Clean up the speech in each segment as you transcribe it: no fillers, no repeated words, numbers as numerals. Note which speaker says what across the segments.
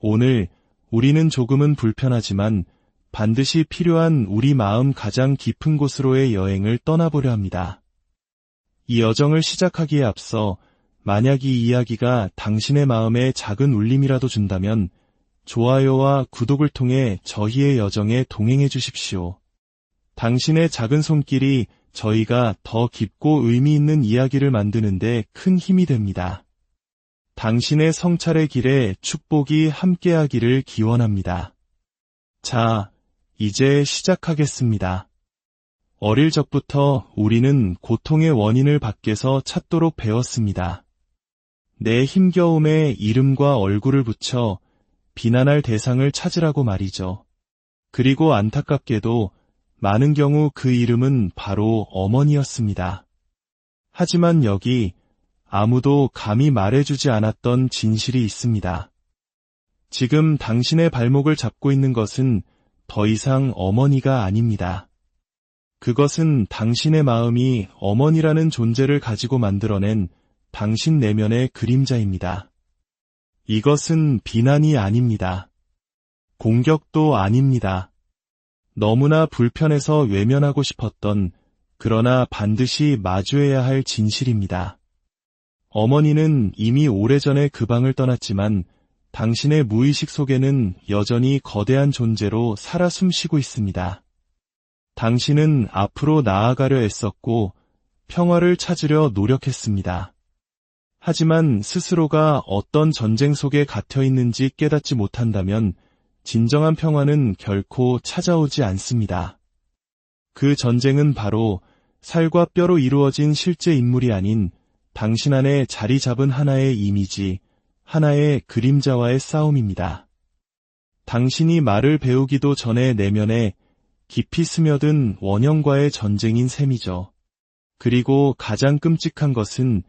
Speaker 1: 오늘 우리는 조금은 불편하지만 반드시 필요한 우리 마음 가장 깊은 곳으로의 여행을 떠나보려 합니다. 이 여정을 시작하기에 앞서 만약 이 이야기가 당신의 마음에 작은 울림이라도 준다면 좋아요와 구독을 통해 저희의 여정에 동행해 주십시오. 당신의 작은 손길이 저희가 더 깊고 의미 있는 이야기를 만드는데 큰 힘이 됩니다. 당신의 성찰의 길에 축복이 함께하기를 기원합니다. 자, 이제 시작하겠습니다. 어릴 적부터 우리는 고통의 원인을 밖에서 찾도록 배웠습니다. 내 힘겨움에 이름과 얼굴을 붙여 비난할 대상을 찾으라고 말이죠. 그리고 안타깝게도 많은 경우 그 이름은 바로 어머니였습니다. 하지만 여기 아무도 감히 말해주지 않았던 진실이 있습니다. 지금 당신의 발목을 잡고 있는 것은 더 이상 어머니가 아닙니다. 그것은 당신의 마음이 어머니라는 존재를 가지고 만들어낸 당신 내면의 그림자입니다. 이것은 비난이 아닙니다. 공격도 아닙니다. 너무나 불편해서 외면하고 싶었던, 그러나 반드시 마주해야 할 진실입니다. 어머니는 이미 오래전에 그 방을 떠났지만 당신의 무의식 속에는 여전히 거대한 존재로 살아 숨쉬고 있습니다. 당신은 앞으로 나아가려 애썼고 평화를 찾으려 노력했습니다. 하지만 스스로가 어떤 전쟁 속에 갇혀 있는지 깨닫지 못한다면 진정한 평화는 결코 찾아오지 않습니다. 그 전쟁은 바로 살과 뼈로 이루어진 실제 인물이 아닌 당신 안에 자리 잡은 하나의 이미지, 하나의 그림자와의 싸움입니다. 당신이 말을 배우기도 전에 내면에 깊이 스며든 원형과의 전쟁인 셈이죠. 그리고 가장 끔찍한 것은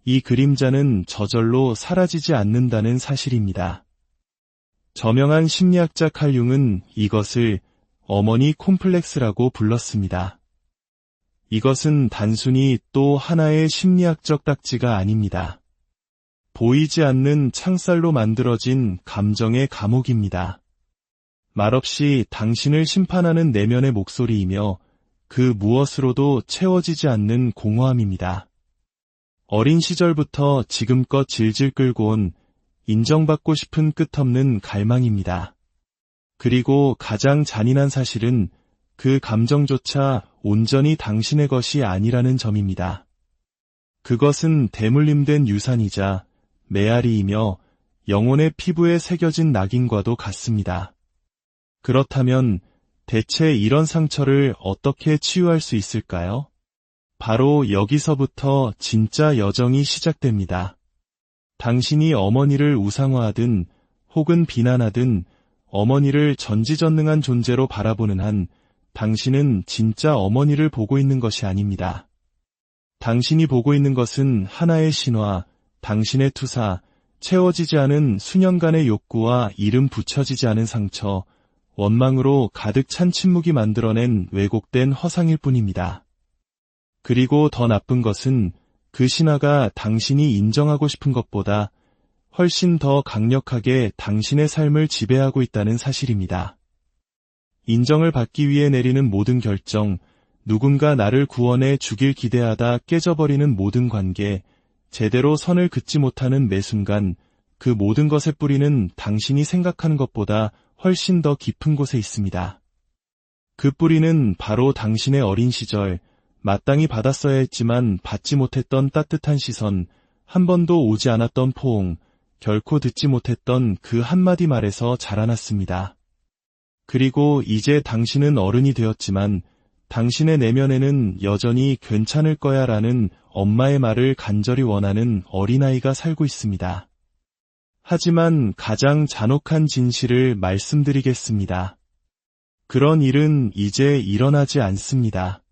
Speaker 1: 이 그림자는 저절로 사라지지 않는다는 사실입니다. 저명한 심리학자 칼 융은 이것을 어머니 콤플렉스라고 불렀습니다. 이것은 단순히 또 하나의 심리학적 딱지가 아닙니다. 보이지 않는 창살로 만들어진 감정의 감옥입니다. 말없이 당신을 심판하는 내면의 목소리이며 그 무엇으로도 채워지지 않는 공허함입니다. 어린 시절부터 지금껏 질질 끌고 온 인정받고 싶은 끝없는 갈망입니다. 그리고 가장 잔인한 사실은 그 감정조차 온전히 당신의 것이 아니라는 점입니다. 그것은 대물림된 유산이자 메아리이며 영혼의 피부에 새겨진 낙인과도 같습니다. 그렇다면 대체 이런 상처를 어떻게 치유할 수 있을까요? 바로 여기서부터 진짜 여정이 시작됩니다. 당신이 어머니를 우상화하든 혹은 비난하든 어머니를 전지전능한 존재로 바라보는 한 당신은 진짜 어머니를 보고 있는 것이 아닙니다. 당신이 보고 있는 것은 하나의 신화, 당신의 투사, 채워지지 않은 수년간의 욕구와 이름 붙여지지 않은 상처, 원망으로 가득 찬 침묵이 만들어낸 왜곡된 허상일 뿐입니다. 그리고 더 나쁜 것은 그 신화가 당신이 인정하고 싶은 것보다 훨씬 더 강력하게 당신의 삶을 지배하고 있다는 사실입니다. 인정을 받기 위해 내리는 모든 결정, 누군가 나를 구원해 주길 기대하다 깨져버리는 모든 관계, 제대로 선을 긋지 못하는 매 순간, 그 모든 것의 뿌리는 당신이 생각하는 것보다 훨씬 더 깊은 곳에 있습니다. 그 뿌리는 바로 당신의 어린 시절, 마땅히 받았어야 했지만 받지 못했던 따뜻한 시선, 한 번도 오지 않았던 포옹, 결코 듣지 못했던 그 한마디 말에서 자라났습니다. 그리고 이제 당신은 어른이 되었지만 당신의 내면에는 여전히 괜찮을 거야 라는 엄마의 말을 간절히 원하는 어린아이가 살고 있습니다. 하지만 가장 잔혹한 진실을 말씀드리겠습니다. 그런 일은 이제 일어나지 않습니다.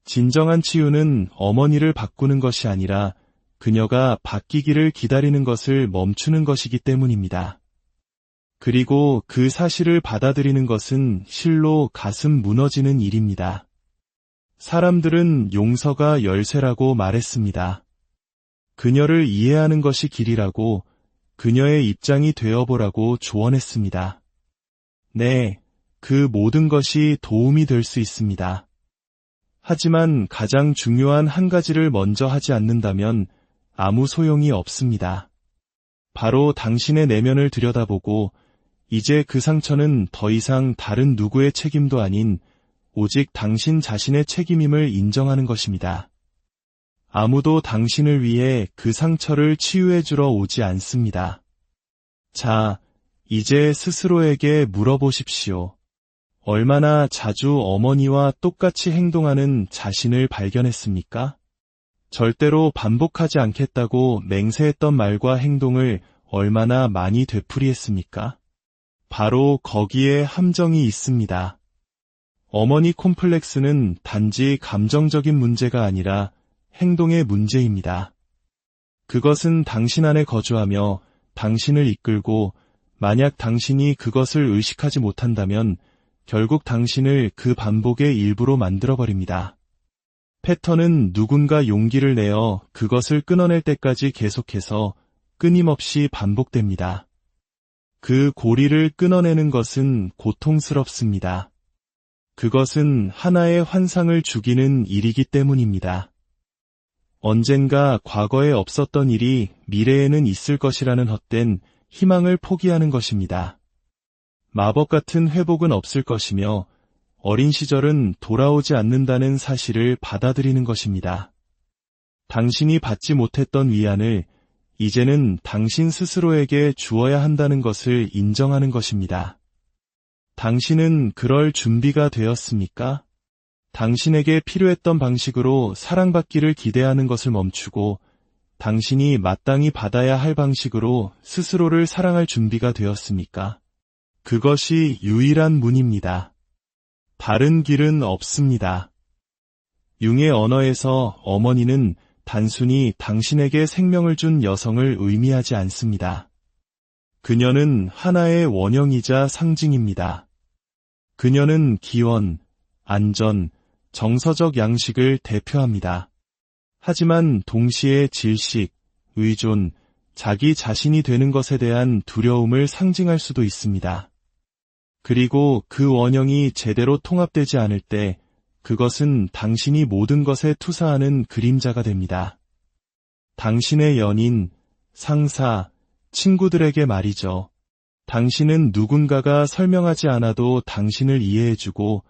Speaker 1: 진정한 치유는 어머니를 바꾸는 것이 아니라 그녀가 바뀌기를 기다리는 것을 멈추는 것이기 때문입니다. 그리고 그 사실을 받아들이는 것은 실로 가슴 무너지는 일입니다. 사람들은 용서가 열쇠라고 말했습니다. 그녀를 이해하는 것이 길이라고, 그녀의 입장이 되어보라고 조언했습니다. 네, 그 모든 것이 도움이 될 수 있습니다. 하지만 가장 중요한 한 가지를 먼저 하지 않는다면 아무 소용이 없습니다. 바로 당신의 내면을 들여다보고 이제 그 상처는 더 이상 다른 누구의 책임도 아닌 오직 당신 자신의 책임임을 인정하는 것입니다. 아무도 당신을 위해 그 상처를 치유해 주러 오지 않습니다. 자, 이제 스스로에게 물어보십시오. 얼마나 자주 어머니와 똑같이 행동하는 자신을 발견했습니까? 절대로 반복하지 않겠다고 맹세했던 말과 행동을 얼마나 많이 되풀이했습니까? 바로 거기에 함정이 있습니다. 어머니 콤플렉스는 단지 감정적인 문제가 아니라 행동의 문제입니다. 그것은 당신 안에 거주하며 당신을 이끌고 만약 당신이 그것을 의식하지 못한다면 결국 당신을 그 반복의 일부로 만들어버립니다. 패턴은 누군가 용기를 내어 그것을 끊어낼 때까지 계속해서 끊임없이 반복됩니다. 그 고리를 끊어내는 것은 고통스럽습니다. 그것은 하나의 환상을 죽이는 일이기 때문입니다. 언젠가 과거에 없었던 일이 미래에는 있을 것이라는 헛된 희망을 포기하는 것입니다. 마법 같은 회복은 없을 것이며 어린 시절은 돌아오지 않는다는 사실을 받아들이는 것입니다. 당신이 받지 못했던 위안을 이제는 당신 스스로에게 주어야 한다는 것을 인정하는 것입니다. 당신은 그럴 준비가 되었습니까? 당신에게 필요했던 방식으로 사랑받기를 기대하는 것을 멈추고 당신이 마땅히 받아야 할 방식으로 스스로를 사랑할 준비가 되었습니까? 그것이 유일한 문입니다. 다른 길은 없습니다. 융의 언어에서 어머니는 단순히 당신에게 생명을 준 여성을 의미하지 않습니다. 그녀는 하나의 원형이자 상징입니다. 그녀는 기원, 안전, 정서적 양식을 대표합니다. 하지만 동시에 질식, 의존, 자기 자신이 되는 것에 대한 두려움을 상징할 수도 있습니다. 그리고 그 원형이 제대로 통합되지 않을 때 그것은 당신이 모든 것에 투사하는 그림자가 됩니다. 당신의 연인, 상사, 친구들에게 말이죠. 당신은 누군가가 설명하지 않아도 당신을 이해해주고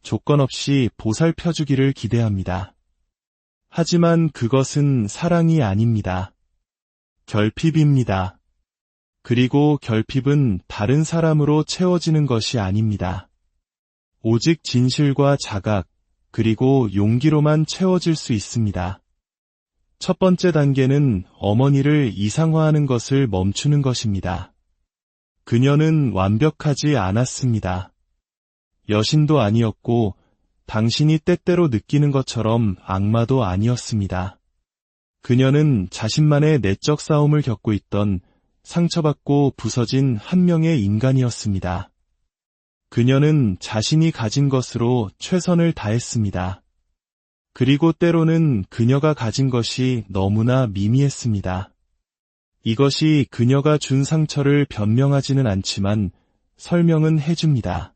Speaker 1: 조건 없이 보살펴주기를 기대합니다. 하지만 그것은 사랑이 아닙니다. 결핍입니다. 그리고 결핍은 다른 사람으로 채워지는 것이 아닙니다. 오직 진실과 자각, 그리고 용기로만 채워질 수 있습니다. 첫 번째 단계는 어머니를 이상화하는 것을 멈추는 것입니다. 그녀는 완벽하지 않았습니다. 여신도 아니었고 당신이 때때로 느끼는 것처럼 악마도 아니었습니다. 그녀는 자신만의 내적 싸움을 겪고 있던 상처받고 부서진 한 명의 인간이었습니다. 그녀는 자신이 가진 것으로 최선을 다했습니다. 그리고 때로는 그녀가 가진 것이 너무나 미미했습니다. 이것이 그녀가 준 상처를 변명하지는 않지만 설명은 해줍니다.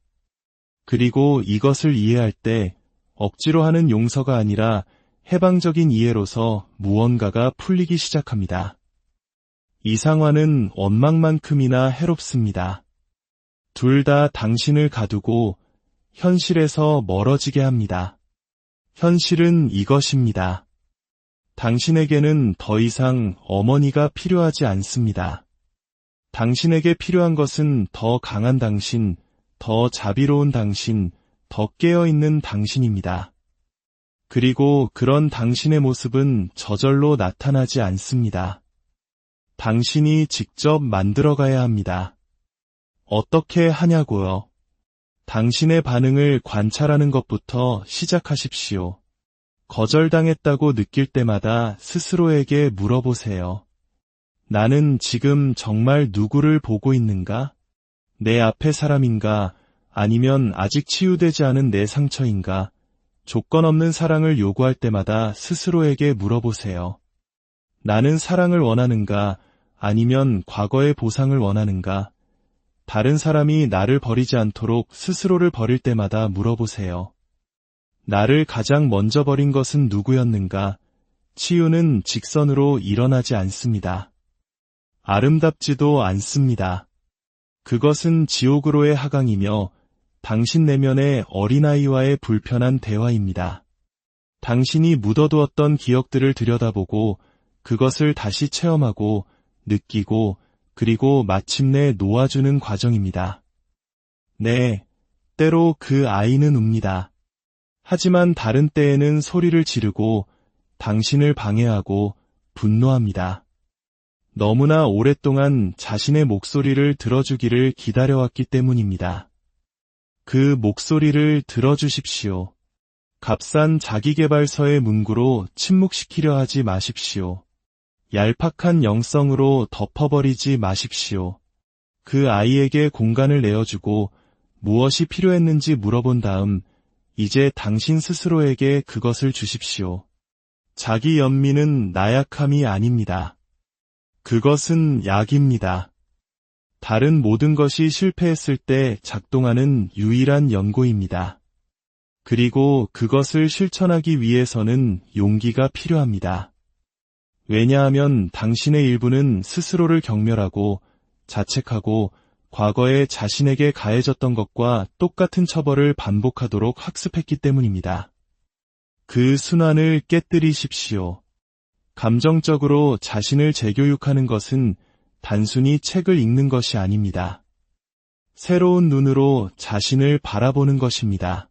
Speaker 1: 그리고 이것을 이해할 때 억지로 하는 용서가 아니라 해방적인 이해로서 무언가가 풀리기 시작합니다. 이상화는 원망만큼이나 해롭습니다. 둘 다 당신을 가두고 현실에서 멀어지게 합니다. 현실은 이것입니다. 당신에게는 더 이상 어머니가 필요하지 않습니다. 당신에게 필요한 것은 더 강한 당신, 더 자비로운 당신, 더 깨어있는 당신입니다. 그리고 그런 당신의 모습은 저절로 나타나지 않습니다. 당신이 직접 만들어가야 합니다. 어떻게 하냐고요? 당신의 반응을 관찰하는 것부터 시작하십시오. 거절당했다고 느낄 때마다 스스로에게 물어보세요. 나는 지금 정말 누구를 보고 있는가? 내 앞의 사람인가? 아니면 아직 치유되지 않은 내 상처인가? 조건 없는 사랑을 요구할 때마다 스스로에게 물어보세요. 나는 사랑을 원하는가? 아니면 과거의 보상을 원하는가? 다른 사람이 나를 버리지 않도록 스스로를 버릴 때마다 물어보세요. 나를 가장 먼저 버린 것은 누구였는가? 치유는 직선으로 일어나지 않습니다. 아름답지도 않습니다. 그것은 지옥으로의 하강이며 당신 내면의 어린아이와의 불편한 대화입니다. 당신이 묻어두었던 기억들을 들여다보고 그것을 다시 체험하고 느끼고 그리고 마침내 놓아주는 과정입니다. 네, 때로 그 아이는 웁니다. 하지만 다른 때에는 소리를 지르고 당신을 방해하고 분노합니다. 너무나 오랫동안 자신의 목소리를 들어주기를 기다려왔기 때문입니다. 그 목소리를 들어주십시오. 값싼 자기계발서의 문구로 침묵시키려 하지 마십시오. 얄팍한 영성으로 덮어버리지 마십시오. 그 아이에게 공간을 내어주고 무엇이 필요했는지 물어본 다음 이제 당신 스스로에게 그것을 주십시오. 자기 연민은 나약함이 아닙니다. 그것은 약입니다. 다른 모든 것이 실패했을 때 작동하는 유일한 연고입니다. 그리고 그것을 실천하기 위해서는 용기가 필요합니다. 왜냐하면 당신의 일부는 스스로를 경멸하고 자책하고 과거에 자신에게 가해졌던 것과 똑같은 처벌을 반복하도록 학습했기 때문입니다. 그 순환을 깨뜨리십시오. 감정적으로 자신을 재교육하는 것은 단순히 책을 읽는 것이 아닙니다. 새로운 눈으로 자신을 바라보는 것입니다.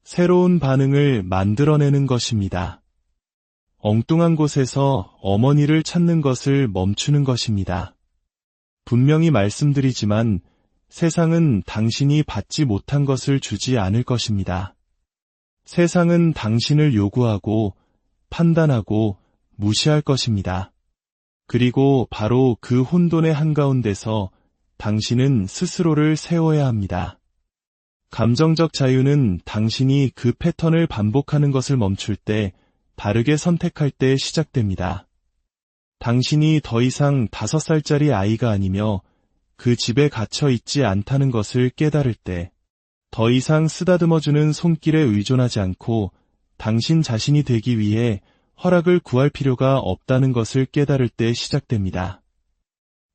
Speaker 1: 새로운 반응을 만들어내는 것입니다. 엉뚱한 곳에서 어머니를 찾는 것을 멈추는 것입니다. 분명히 말씀드리지만 세상은 당신이 받지 못한 것을 주지 않을 것입니다. 세상은 당신을 요구하고 판단하고 무시할 것입니다. 그리고 바로 그 혼돈의 한가운데서 당신은 스스로를 세워야 합니다. 감정적 자유는 당신이 그 패턴을 반복하는 것을 멈출 때, 다르게 선택할 때 시작됩니다. 당신이 더 이상 5살짜리 아이가 아니며 그 집에 갇혀 있지 않다는 것을 깨달을 때, 더 이상 쓰다듬어주는 손길에 의존하지 않고 당신 자신이 되기 위해 허락을 구할 필요가 없다는 것을 깨달을 때 시작됩니다.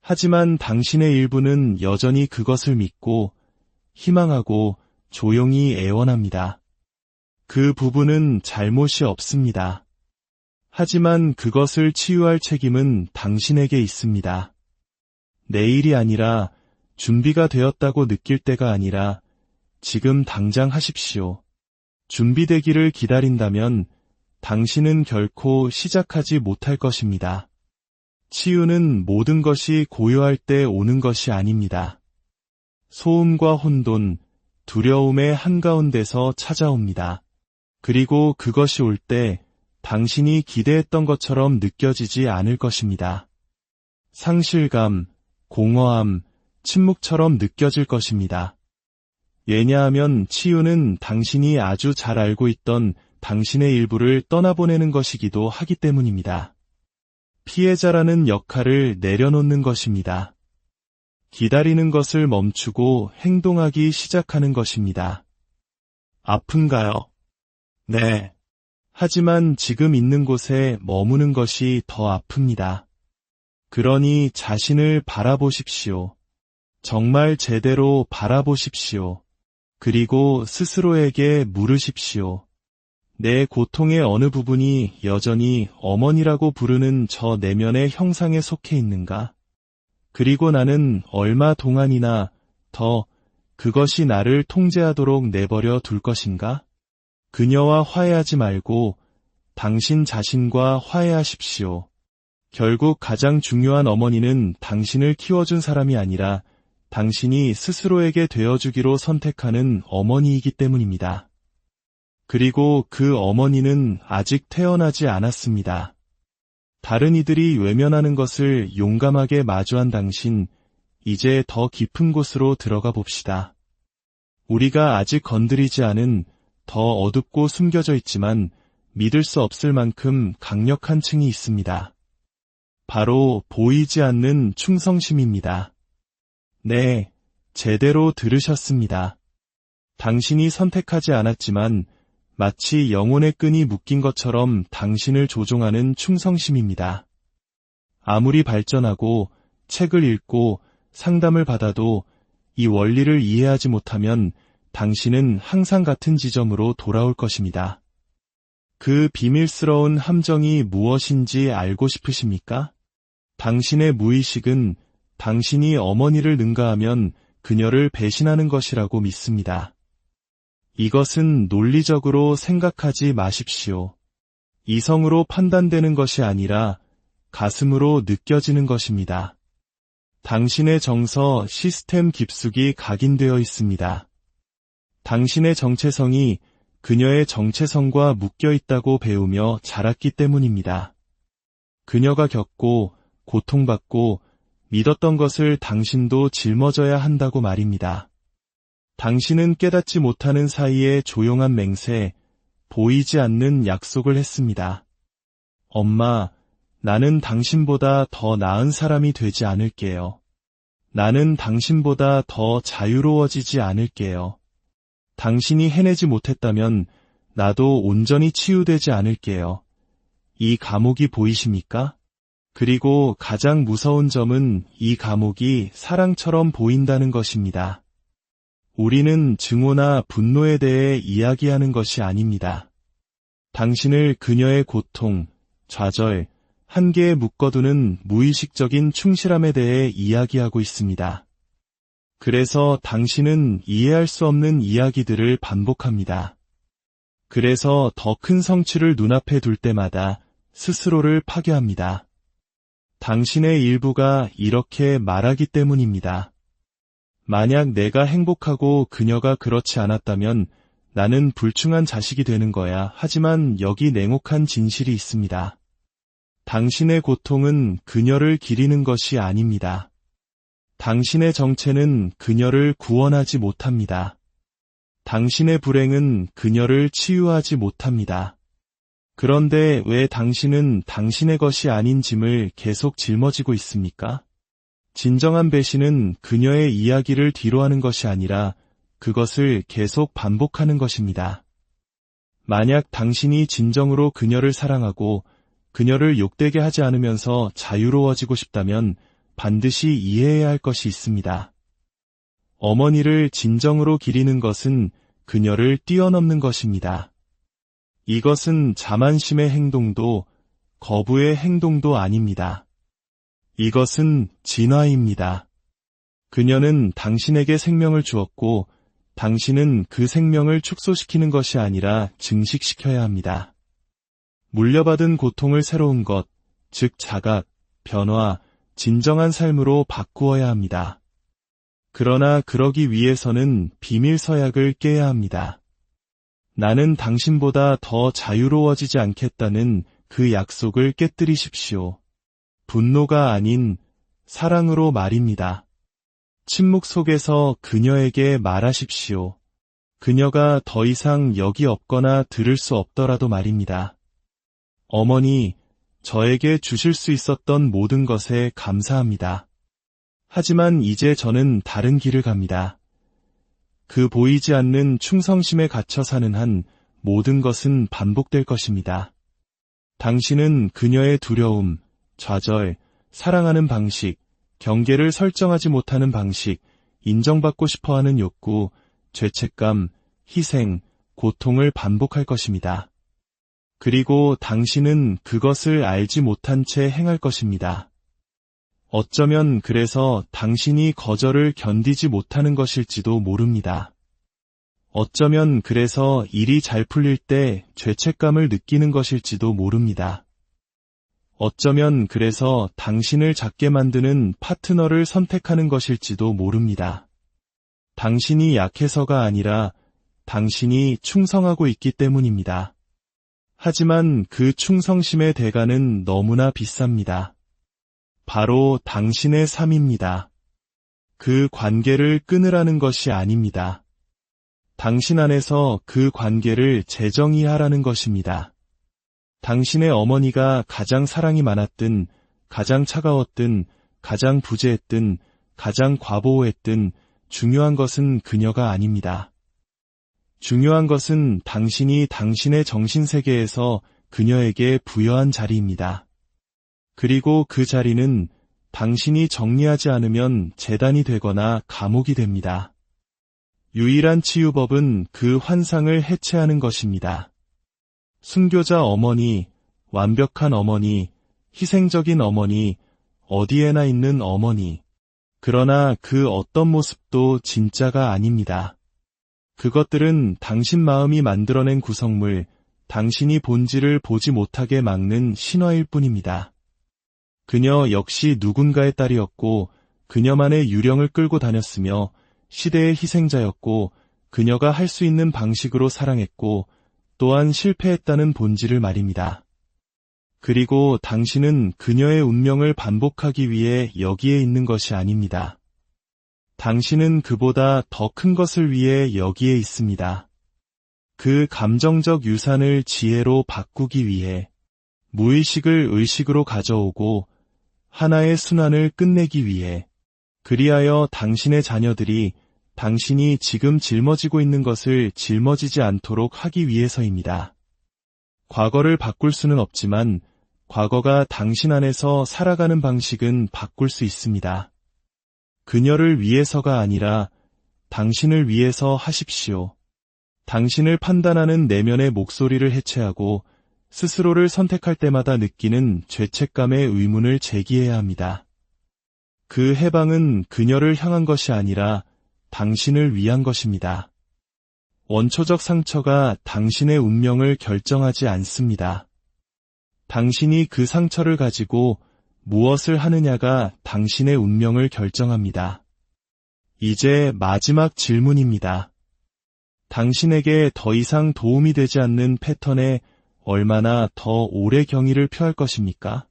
Speaker 1: 하지만 당신의 일부는 여전히 그것을 믿고 희망하고 조용히 애원합니다. 그 부분은 잘못이 없습니다. 하지만 그것을 치유할 책임은 당신에게 있습니다. 내일이 아니라 준비가 되었다고 느낄 때가 아니라 지금 당장 하십시오. 준비되기를 기다린다면 당신은 결코 시작하지 못할 것입니다. 치유는 모든 것이 고요할 때 오는 것이 아닙니다. 소음과 혼돈, 두려움의 한가운데서 찾아옵니다. 그리고 그것이 올 때 당신이 기대했던 것처럼 느껴지지 않을 것입니다. 상실감, 공허함, 침묵처럼 느껴질 것입니다. 왜냐하면 치유는 당신이 아주 잘 알고 있던 당신의 일부를 떠나보내는 것이기도 하기 때문입니다. 피해자라는 역할을 내려놓는 것입니다. 기다리는 것을 멈추고 행동하기 시작하는 것입니다. 아픈가요? 네. 하지만 지금 있는 곳에 머무는 것이 더 아픕니다. 그러니 자신을 바라보십시오. 정말 제대로 바라보십시오. 그리고 스스로에게 물으십시오. 내 고통의 어느 부분이 여전히 어머니라고 부르는 저 내면의 형상에 속해 있는가? 그리고 나는 얼마 동안이나 더 그것이 나를 통제하도록 내버려 둘 것인가? 그녀와 화해하지 말고 당신 자신과 화해하십시오. 결국 가장 중요한 어머니는 당신을 키워준 사람이 아니라 당신이 스스로에게 되어주기로 선택하는 어머니이기 때문입니다. 그리고 그 어머니는 아직 태어나지 않았습니다. 다른 이들이 외면하는 것을 용감하게 마주한 당신, 이제 더 깊은 곳으로 들어가 봅시다. 우리가 아직 건드리지 않은 더 어둡고 숨겨져 있지만 믿을 수 없을 만큼 강력한 층이 있습니다. 바로 보이지 않는 충성심입니다. 네, 제대로 들으셨습니다. 당신이 선택하지 않았지만 마치 영혼의 끈이 묶인 것처럼 당신을 조종하는 충성심입니다. 아무리 발전하고 책을 읽고 상담을 받아도 이 원리를 이해하지 못하면 당신은 항상 같은 지점으로 돌아올 것입니다. 그 비밀스러운 함정이 무엇인지 알고 싶으십니까? 당신의 무의식은 당신이 어머니를 능가하면 그녀를 배신하는 것이라고 믿습니다. 이것은 논리적으로 생각하지 마십시오. 이성으로 판단되는 것이 아니라 가슴으로 느껴지는 것입니다. 당신의 정서 시스템 깊숙이 각인되어 있습니다. 당신의 정체성이 그녀의 정체성과 묶여 있다고 배우며 자랐기 때문입니다. 그녀가 겪고 고통받고 믿었던 것을 당신도 짊어져야 한다고 말입니다. 당신은 깨닫지 못하는 사이에 조용한 맹세, 보이지 않는 약속을 했습니다. 엄마, 나는 당신보다 더 나은 사람이 되지 않을게요. 나는 당신보다 더 자유로워지지 않을게요. 당신이 해내지 못했다면 나도 온전히 치유되지 않을게요. 이 감옥이 보이십니까? 그리고 가장 무서운 점은 이 감옥이 사랑처럼 보인다는 것입니다. 우리는 증오나 분노에 대해 이야기하는 것이 아닙니다. 당신을 그녀의 고통, 좌절, 한계에 묶어두는 무의식적인 충실함에 대해 이야기하고 있습니다. 그래서 당신은 이해할 수 없는 이야기들을 반복합니다. 그래서 더 큰 성취를 눈앞에 둘 때마다 스스로를 파괴합니다. 당신의 일부가 이렇게 말하기 때문입니다. 만약 내가 행복하고 그녀가 그렇지 않았다면 나는 불충한 자식이 되는 거야. 하지만 여기 냉혹한 진실이 있습니다. 당신의 고통은 그녀를 기리는 것이 아닙니다. 당신의 정체는 그녀를 구원하지 못합니다. 당신의 불행은 그녀를 치유하지 못합니다. 그런데 왜 당신은 당신의 것이 아닌 짐을 계속 짊어지고 있습니까? 진정한 배신은 그녀의 이야기를 뒤로하는 것이 아니라 그것을 계속 반복하는 것입니다. 만약 당신이 진정으로 그녀를 사랑하고 그녀를 욕되게 하지 않으면서 자유로워지고 싶다면 반드시 이해해야 할 것이 있습니다. 어머니를 진정으로 기리는 것은 그녀를 뛰어넘는 것입니다. 이것은 자만심의 행동도 거부의 행동도 아닙니다. 이것은 진화입니다. 그녀는 당신에게 생명을 주었고 당신은 그 생명을 축소시키는 것이 아니라 증식시켜야 합니다. 물려받은 고통을 새로운 것, 즉 자각, 변화, 진정한 삶으로 바꾸어야 합니다. 그러나 그러기 위해서는 비밀 서약을 깨야 합니다. 나는 당신보다 더 자유로워지지 않겠다는 그 약속을 깨뜨리십시오. 분노가 아닌 사랑으로 말입니다. 침묵 속에서 그녀에게 말하십시오. 그녀가 더 이상 여기 없거나 들을 수 없더라도 말입니다. 어머니, 저에게 주실 수 있었던 모든 것에 감사합니다. 하지만 이제 저는 다른 길을 갑니다. 그 보이지 않는 충성심에 갇혀 사는 한 모든 것은 반복될 것입니다. 당신은 그녀의 두려움, 좌절, 사랑하는 방식, 경계를 설정하지 못하는 방식, 인정받고 싶어하는 욕구, 죄책감, 희생, 고통을 반복할 것입니다. 그리고 당신은 그것을 알지 못한 채 행할 것입니다. 어쩌면 그래서 당신이 거절을 견디지 못하는 것일지도 모릅니다. 어쩌면 그래서 일이 잘 풀릴 때 죄책감을 느끼는 것일지도 모릅니다. 어쩌면 그래서 당신을 작게 만드는 파트너를 선택하는 것일지도 모릅니다. 당신이 약해서가 아니라 당신이 충성하고 있기 때문입니다. 하지만 그 충성심의 대가는 너무나 비쌉니다. 바로 당신의 삶입니다. 그 관계를 끊으라는 것이 아닙니다. 당신 안에서 그 관계를 재정의하라는 것입니다. 당신의 어머니가 가장 사랑이 많았든 가장 차가웠든, 가장 부재했든, 가장 과보호했든 중요한 것은 그녀가 아닙니다. 중요한 것은 당신이 당신의 정신세계에서 그녀에게 부여한 자리입니다. 그리고 그 자리는 당신이 정리하지 않으면 재단이 되거나 감옥이 됩니다. 유일한 치유법은 그 환상을 해체하는 것입니다. 순교자 어머니, 완벽한 어머니, 희생적인 어머니, 어디에나 있는 어머니. 그러나 그 어떤 모습도 진짜가 아닙니다. 그것들은 당신 마음이 만들어낸 구성물, 당신이 본질을 보지 못하게 막는 신화일 뿐입니다. 그녀 역시 누군가의 딸이었고 그녀만의 유령을 끌고 다녔으며 시대의 희생자였고 그녀가 할 수 있는 방식으로 사랑했고 또한 실패했다는 본질을 말입니다. 그리고 당신은 그녀의 운명을 반복하기 위해 여기에 있는 것이 아닙니다. 당신은 그보다 더 큰 것을 위해 여기에 있습니다. 그 감정적 유산을 지혜로 바꾸기 위해 무의식을 의식으로 가져오고 하나의 순환을 끝내기 위해 그리하여 당신의 자녀들이 당신이 지금 짊어지고 있는 것을 짊어지지 않도록 하기 위해서입니다. 과거를 바꿀 수는 없지만 과거가 당신 안에서 살아가는 방식은 바꿀 수 있습니다. 그녀를 위해서가 아니라 당신을 위해서 하십시오. 당신을 판단하는 내면의 목소리를 해체하고 스스로를 선택할 때마다 느끼는 죄책감의 의문을 제기해야 합니다. 그 해방은 그녀를 향한 것이 아니라 당신을 위한 것입니다. 원초적 상처가 당신의 운명을 결정하지 않습니다. 당신이 그 상처를 가지고 무엇을 하느냐가 당신의 운명을 결정합니다. 이제 마지막 질문입니다. 당신에게 더 이상 도움이 되지 않는 패턴에 얼마나 더 오래 경의를 표할 것입니까?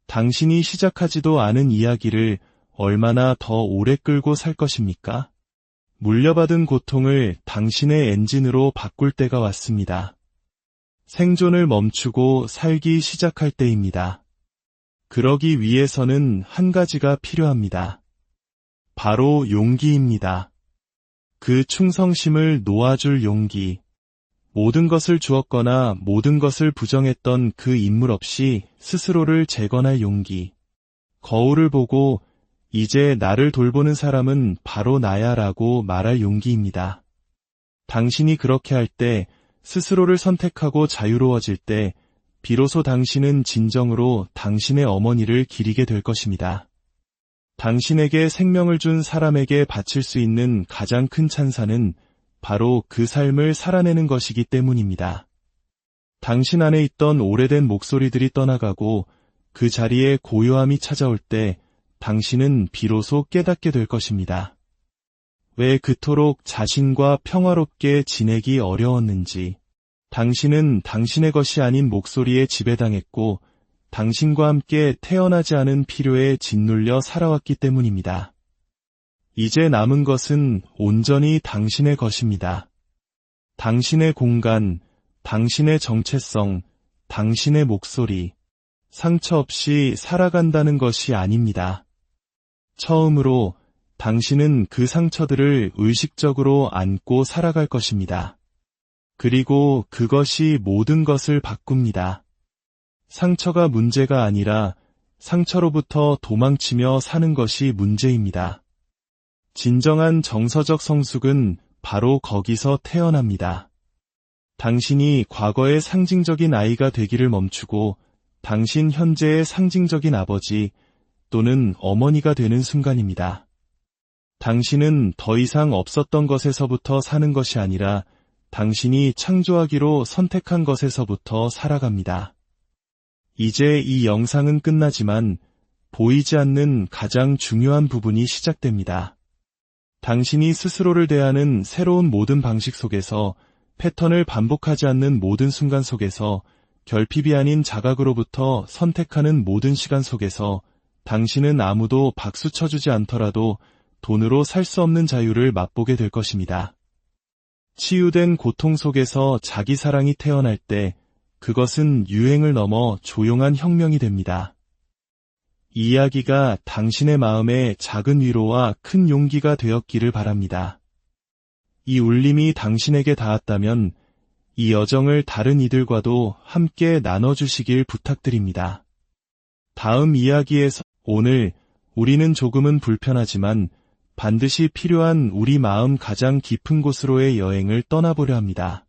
Speaker 1: 당신이 시작하지도 않은 이야기를 얼마나 더 오래 끌고 살 것입니까? 물려받은 고통을 당신의 엔진으로 바꿀 때가 왔습니다. 생존을 멈추고 살기 시작할 때입니다. 그러기 위해서는 한 가지가 필요합니다. 바로 용기입니다. 그 충성심을 놓아줄 용기. 모든 것을 주었거나 모든 것을 부정했던 그 인물 없이 스스로를 재건할 용기. 거울을 보고 이제 나를 돌보는 사람은 바로 나야 라고 말할 용기입니다. 당신이 그렇게 할 때, 스스로를 선택하고 자유로워질 때, 비로소 당신은 진정으로 당신의 어머니를 기리게 될 것입니다. 당신에게 생명을 준 사람에게 바칠 수 있는 가장 큰 찬사는 바로 그 삶을 살아내는 것이기 때문입니다. 당신 안에 있던 오래된 목소리들이 떠나가고 그 자리에 고요함이 찾아올 때 당신은 비로소 깨닫게 될 것입니다. 왜 그토록 자신과 평화롭게 지내기 어려웠는지, 당신은 당신의 것이 아닌 목소리에 지배당했고 당신과 함께 태어나지 않은 필요에 짓눌려 살아왔기 때문입니다. 이제 남은 것은 온전히 당신의 것입니다. 당신의 공간, 당신의 정체성, 당신의 목소리, 상처 없이 살아간다는 것이 아닙니다. 처음으로 당신은 그 상처들을 의식적으로 안고 살아갈 것입니다. 그리고 그것이 모든 것을 바꿉니다. 상처가 문제가 아니라 상처로부터 도망치며 사는 것이 문제입니다. 진정한 정서적 성숙은 바로 거기서 태어납니다. 당신이 과거의 상징적인 아이가 되기를 멈추고 당신 현재의 상징적인 아버지 또는 어머니가 되는 순간입니다. 당신은 더 이상 없었던 것에서부터 사는 것이 아니라 당신이 창조하기로 선택한 것에서부터 살아갑니다. 이제 이 영상은 끝나지만 보이지 않는 가장 중요한 부분이 시작됩니다. 당신이 스스로를 대하는 새로운 모든 방식 속에서, 패턴을 반복하지 않는 모든 순간 속에서, 결핍이 아닌 자각으로부터 선택하는 모든 시간 속에서 당신은 아무도 박수 쳐주지 않더라도 돈으로 살 수 없는 자유를 맛보게 될 것입니다. 치유된 고통 속에서 자기 사랑이 태어날 때 그것은 유행을 넘어 조용한 혁명이 됩니다. 이 이야기가 당신의 마음에 작은 위로와 큰 용기가 되었기를 바랍니다. 이 울림이 당신에게 닿았다면 이 여정을 다른 이들과도 함께 나눠주시길 부탁드립니다. 다음 이야기에서 오늘 우리는 조금은 불편하지만 반드시 필요한 우리 마음 가장 깊은 곳으로의 여행을 떠나보려 합니다.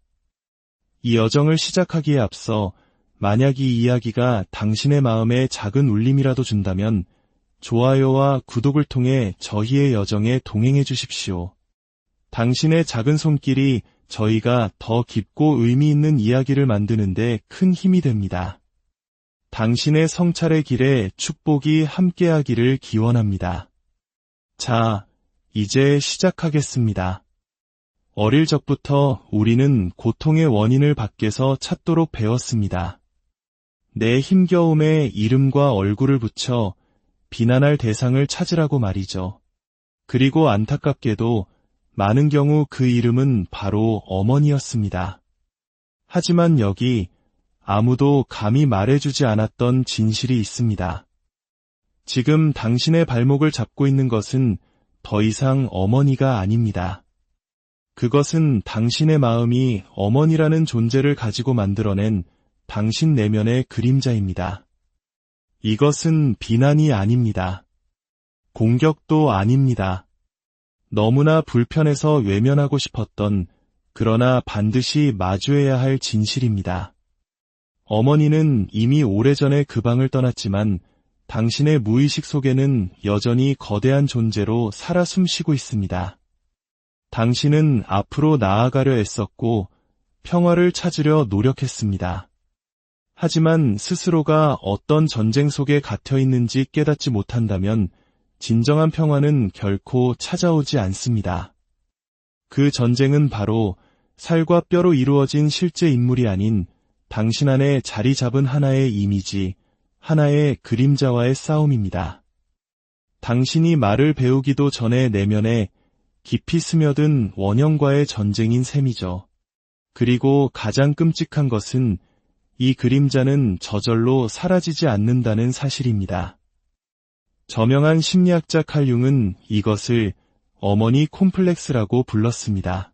Speaker 1: 이 여정을 시작하기에 앞서 만약 이 이야기가 당신의 마음에 작은 울림이라도 준다면 좋아요와 구독을 통해 저희의 여정에 동행해 주십시오. 당신의 작은 손길이 저희가 더 깊고 의미 있는 이야기를 만드는데 큰 힘이 됩니다. 당신의 성찰의 길에 축복이 함께하기를 기원합니다. 자, 이제 시작하겠습니다. 어릴 적부터 우리는 고통의 원인을 밖에서 찾도록 배웠습니다. 내 힘겨움에 이름과 얼굴을 붙여 비난할 대상을 찾으라고 말이죠. 그리고 안타깝게도 많은 경우 그 이름은 바로 어머니였습니다. 하지만 여기 아무도 감히 말해주지 않았던 진실이 있습니다. 지금 당신의 발목을 잡고 있는 것은 더 이상 어머니가 아닙니다. 그것은 당신의 마음이 어머니라는 존재를 가지고 만들어낸 당신 내면의 그림자입니다. 이것은 비난이 아닙니다. 공격도 아닙니다. 너무나 불편해서 외면하고 싶었던 그러나 반드시 마주해야 할 진실입니다. 어머니는 이미 오래전에 그 방을 떠났지만 당신의 무의식 속에는 여전히 거대한 존재로 살아 숨쉬고 있습니다. 당신은 앞으로 나아가려 애썼고 평화를 찾으려 노력했습니다. 하지만 스스로가 어떤 전쟁 속에 갇혀 있는지 깨닫지 못한다면 진정한 평화는 결코 찾아오지 않습니다. 그 전쟁은 바로 살과 뼈로 이루어진 실제 인물이 아닌 당신 안에 자리 잡은 하나의 이미지, 하나의 그림자와의 싸움입니다. 당신이 말을 배우기도 전에 내면에 깊이 스며든 원형과의 전쟁인 셈이죠. 그리고 가장 끔찍한 것은 이 그림자는 저절로 사라지지 않는다는 사실입니다. 저명한 심리학자 칼 융은 이것을 어머니 콤플렉스라고 불렀습니다.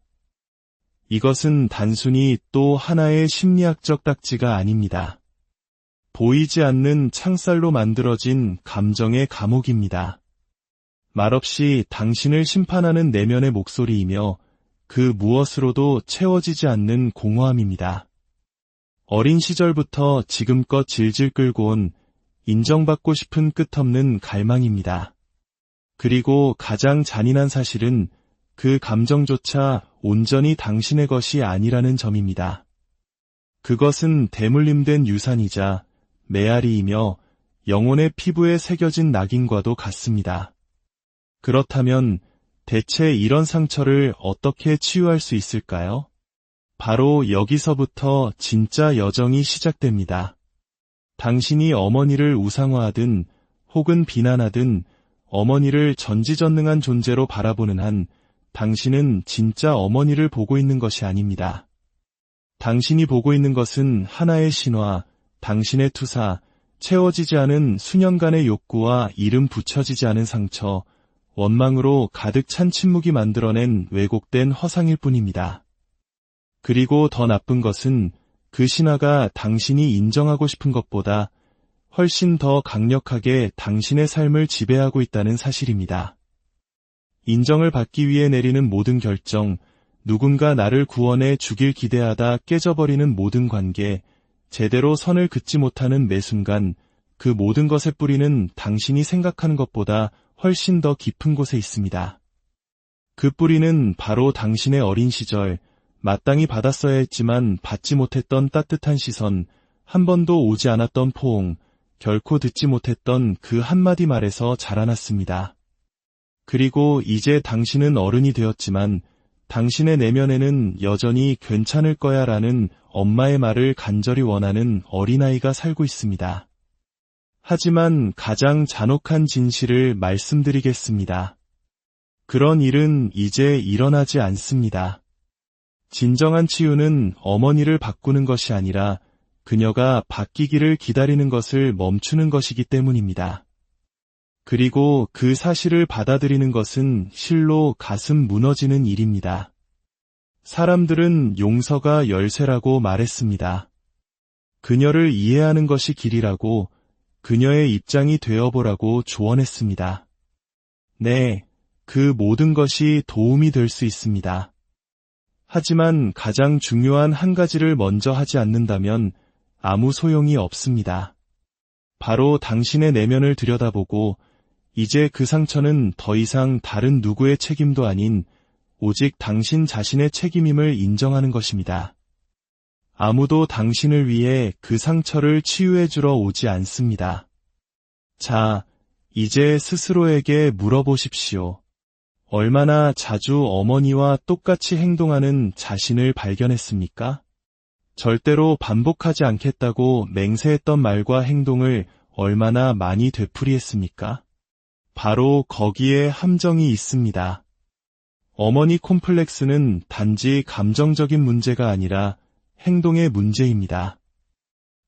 Speaker 1: 이것은 단순히 또 하나의 심리학적 딱지가 아닙니다. 보이지 않는 창살로 만들어진 감정의 감옥입니다. 말없이 당신을 심판하는 내면의 목소리이며 그 무엇으로도 채워지지 않는 공허함입니다. 어린 시절부터 지금껏 질질 끌고 온 인정받고 싶은 끝없는 갈망입니다. 그리고 가장 잔인한 사실은 그 감정조차 온전히 당신의 것이 아니라는 점입니다. 그것은 대물림된 유산이자 메아리이며 영혼의 피부에 새겨진 낙인과도 같습니다. 그렇다면 대체 이런 상처를 어떻게 치유할 수 있을까요? 바로 여기서부터 진짜 여정이 시작됩니다. 당신이 어머니를 우상화하든 혹은 비난하든 어머니를 전지전능한 존재로 바라보는 한 당신은 진짜 어머니를 보고 있는 것이 아닙니다. 당신이 보고 있는 것은 하나의 신화, 당신의 투사, 채워지지 않은 수년간의 욕구와 이름 붙여지지 않은 상처, 원망으로 가득 찬 침묵이 만들어낸 왜곡된 허상일 뿐입니다. 그리고 더 나쁜 것은 그 신화가 당신이 인정하고 싶은 것보다 훨씬 더 강력하게 당신의 삶을 지배하고 있다는 사실입니다. 인정을 받기 위해 내리는 모든 결정, 누군가 나를 구원해 주길 기대하다 깨져버리는 모든 관계, 제대로 선을 긋지 못하는 매 순간 그 모든 것의 뿌리는 당신이 생각하는 것보다 훨씬 더 깊은 곳에 있습니다. 그 뿌리는 바로 당신의 어린 시절, 마땅히 받았어야 했지만 받지 못했던 따뜻한 시선, 한 번도 오지 않았던 포옹, 결코 듣지 못했던 그 한마디 말에서 자라났습니다. 그리고 이제 당신은 어른이 되었지만 당신의 내면에는 여전히 괜찮을 거야 라는 엄마의 말을 간절히 원하는 어린아이가 살고 있습니다. 하지만 가장 잔혹한 진실을 말씀드리겠습니다. 그런 일은 이제 일어나지 않습니다. 진정한 치유는 어머니를 바꾸는 것이 아니라 그녀가 바뀌기를 기다리는 것을 멈추는 것이기 때문입니다. 그리고 그 사실을 받아들이는 것은 실로 가슴 무너지는 일입니다. 사람들은 용서가 열쇠라고 말했습니다. 그녀를 이해하는 것이 길이라고, 그녀의 입장이 되어보라고 조언했습니다. 네, 그 모든 것이 도움이 될 수 있습니다. 하지만 가장 중요한 한 가지를 먼저 하지 않는다면 아무 소용이 없습니다. 바로 당신의 내면을 들여다보고 이제 그 상처는 더 이상 다른 누구의 책임도 아닌 오직 당신 자신의 책임임을 인정하는 것입니다. 아무도 당신을 위해 그 상처를 치유해주러 오지 않습니다. 자, 이제 스스로에게 물어보십시오. 얼마나 자주 어머니와 똑같이 행동하는 자신을 발견했습니까? 절대로 반복하지 않겠다고 맹세했던 말과 행동을 얼마나 많이 되풀이했습니까? 바로 거기에 함정이 있습니다. 어머니 콤플렉스는 단지 감정적인 문제가 아니라 행동의 문제입니다.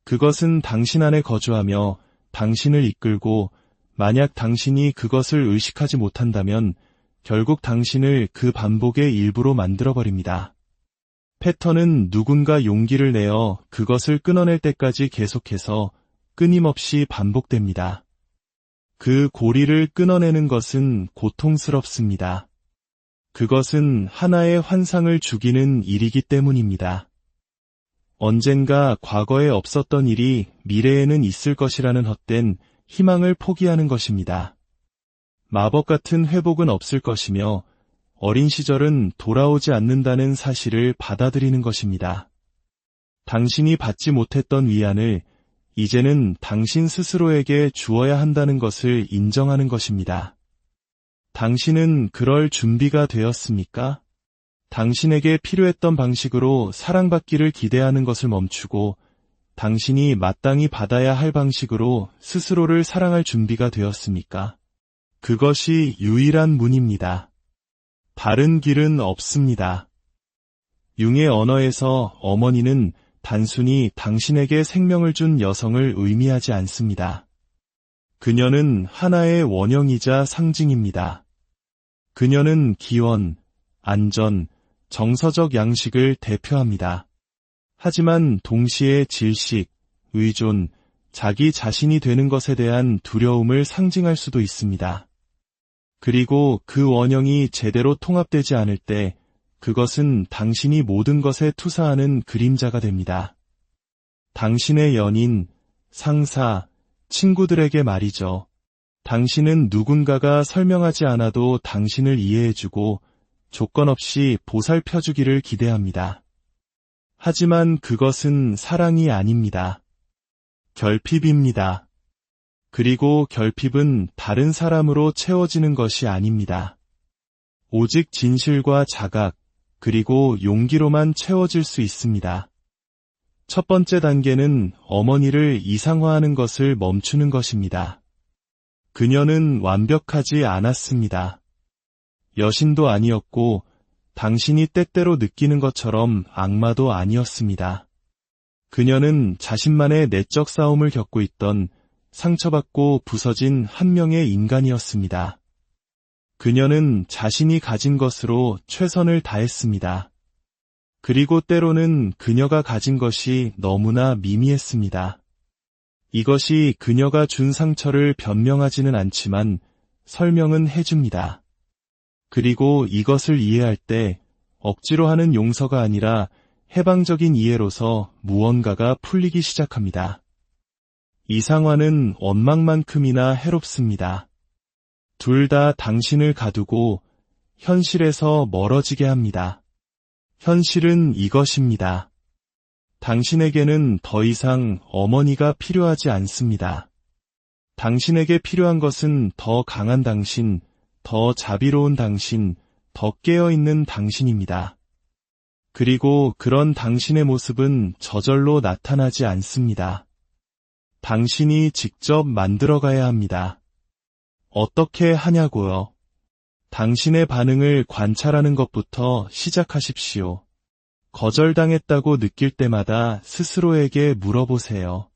Speaker 1: 그것은 당신 안에 거주하며 당신을 이끌고 만약 당신이 그것을 의식하지 못한다면 결국 당신을 그 반복의 일부로 만들어버립니다. 패턴은 누군가 용기를 내어 그것을 끊어낼 때까지 계속해서 끊임없이 반복됩니다. 그 고리를 끊어내는 것은 고통스럽습니다. 그것은 하나의 환상을 죽이는 일이기 때문입니다. 언젠가 과거에 없었던 일이 미래에는 있을 것이라는 헛된 희망을 포기하는 것입니다. 마법 같은 회복은 없을 것이며 어린 시절은 돌아오지 않는다는 사실을 받아들이는 것입니다. 당신이 받지 못했던 위안을 이제는 당신 스스로에게 주어야 한다는 것을 인정하는 것입니다. 당신은 그럴 준비가 되었습니까? 당신에게 필요했던 방식으로 사랑받기를 기대하는 것을 멈추고 당신이 마땅히 받아야 할 방식으로 스스로를 사랑할 준비가 되었습니까? 그것이 유일한 문입니다. 다른 길은 없습니다. 융의 언어에서 어머니는 단순히 당신에게 생명을 준 여성을 의미하지 않습니다. 그녀는 하나의 원형이자 상징입니다. 그녀는 기원, 안전, 정서적 양식을 대표합니다. 하지만 동시에 질식, 의존, 자기 자신이 되는 것에 대한 두려움을 상징할 수도 있습니다. 그리고 그 원형이 제대로 통합되지 않을 때 그것은 당신이 모든 것에 투사하는 그림자가 됩니다. 당신의 연인, 상사, 친구들에게 말이죠. 당신은 누군가가 설명하지 않아도 당신을 이해해주고 조건 없이 보살펴주기를 기대합니다. 하지만 그것은 사랑이 아닙니다. 결핍입니다. 그리고 결핍은 다른 사람으로 채워지는 것이 아닙니다. 오직 진실과 자각, 그리고 용기로만 채워질 수 있습니다. 첫 번째 단계는 어머니를 이상화하는 것을 멈추는 것입니다. 그녀는 완벽하지 않았습니다. 여신도 아니었고 당신이 때때로 느끼는 것처럼 악마도 아니었습니다. 그녀는 자신만의 내적 싸움을 겪고 있던 상처받고 부서진 한 명의 인간이었습니다. 그녀는 자신이 가진 것으로 최선을 다했습니다. 그리고 때로는 그녀가 가진 것이 너무나 미미했습니다. 이것이 그녀가 준 상처를 변명하지는 않지만 설명은 해줍니다. 그리고 이것을 이해할 때 억지로 하는 용서가 아니라 해방적인 이해로서 무언가가 풀리기 시작합니다. 이상화는 원망만큼이나 해롭습니다. 둘 다 당신을 가두고 현실에서 멀어지게 합니다. 현실은 이것입니다. 당신에게는 더 이상 어머니가 필요하지 않습니다. 당신에게 필요한 것은 더 강한 당신, 더 자비로운 당신, 더 깨어있는 당신입니다. 그리고 그런 당신의 모습은 저절로 나타나지 않습니다. 당신이 직접 만들어가야 합니다. 어떻게 하냐고요? 당신의 반응을 관찰하는 것부터 시작하십시오. 거절당했다고 느낄 때마다 스스로에게 물어보세요.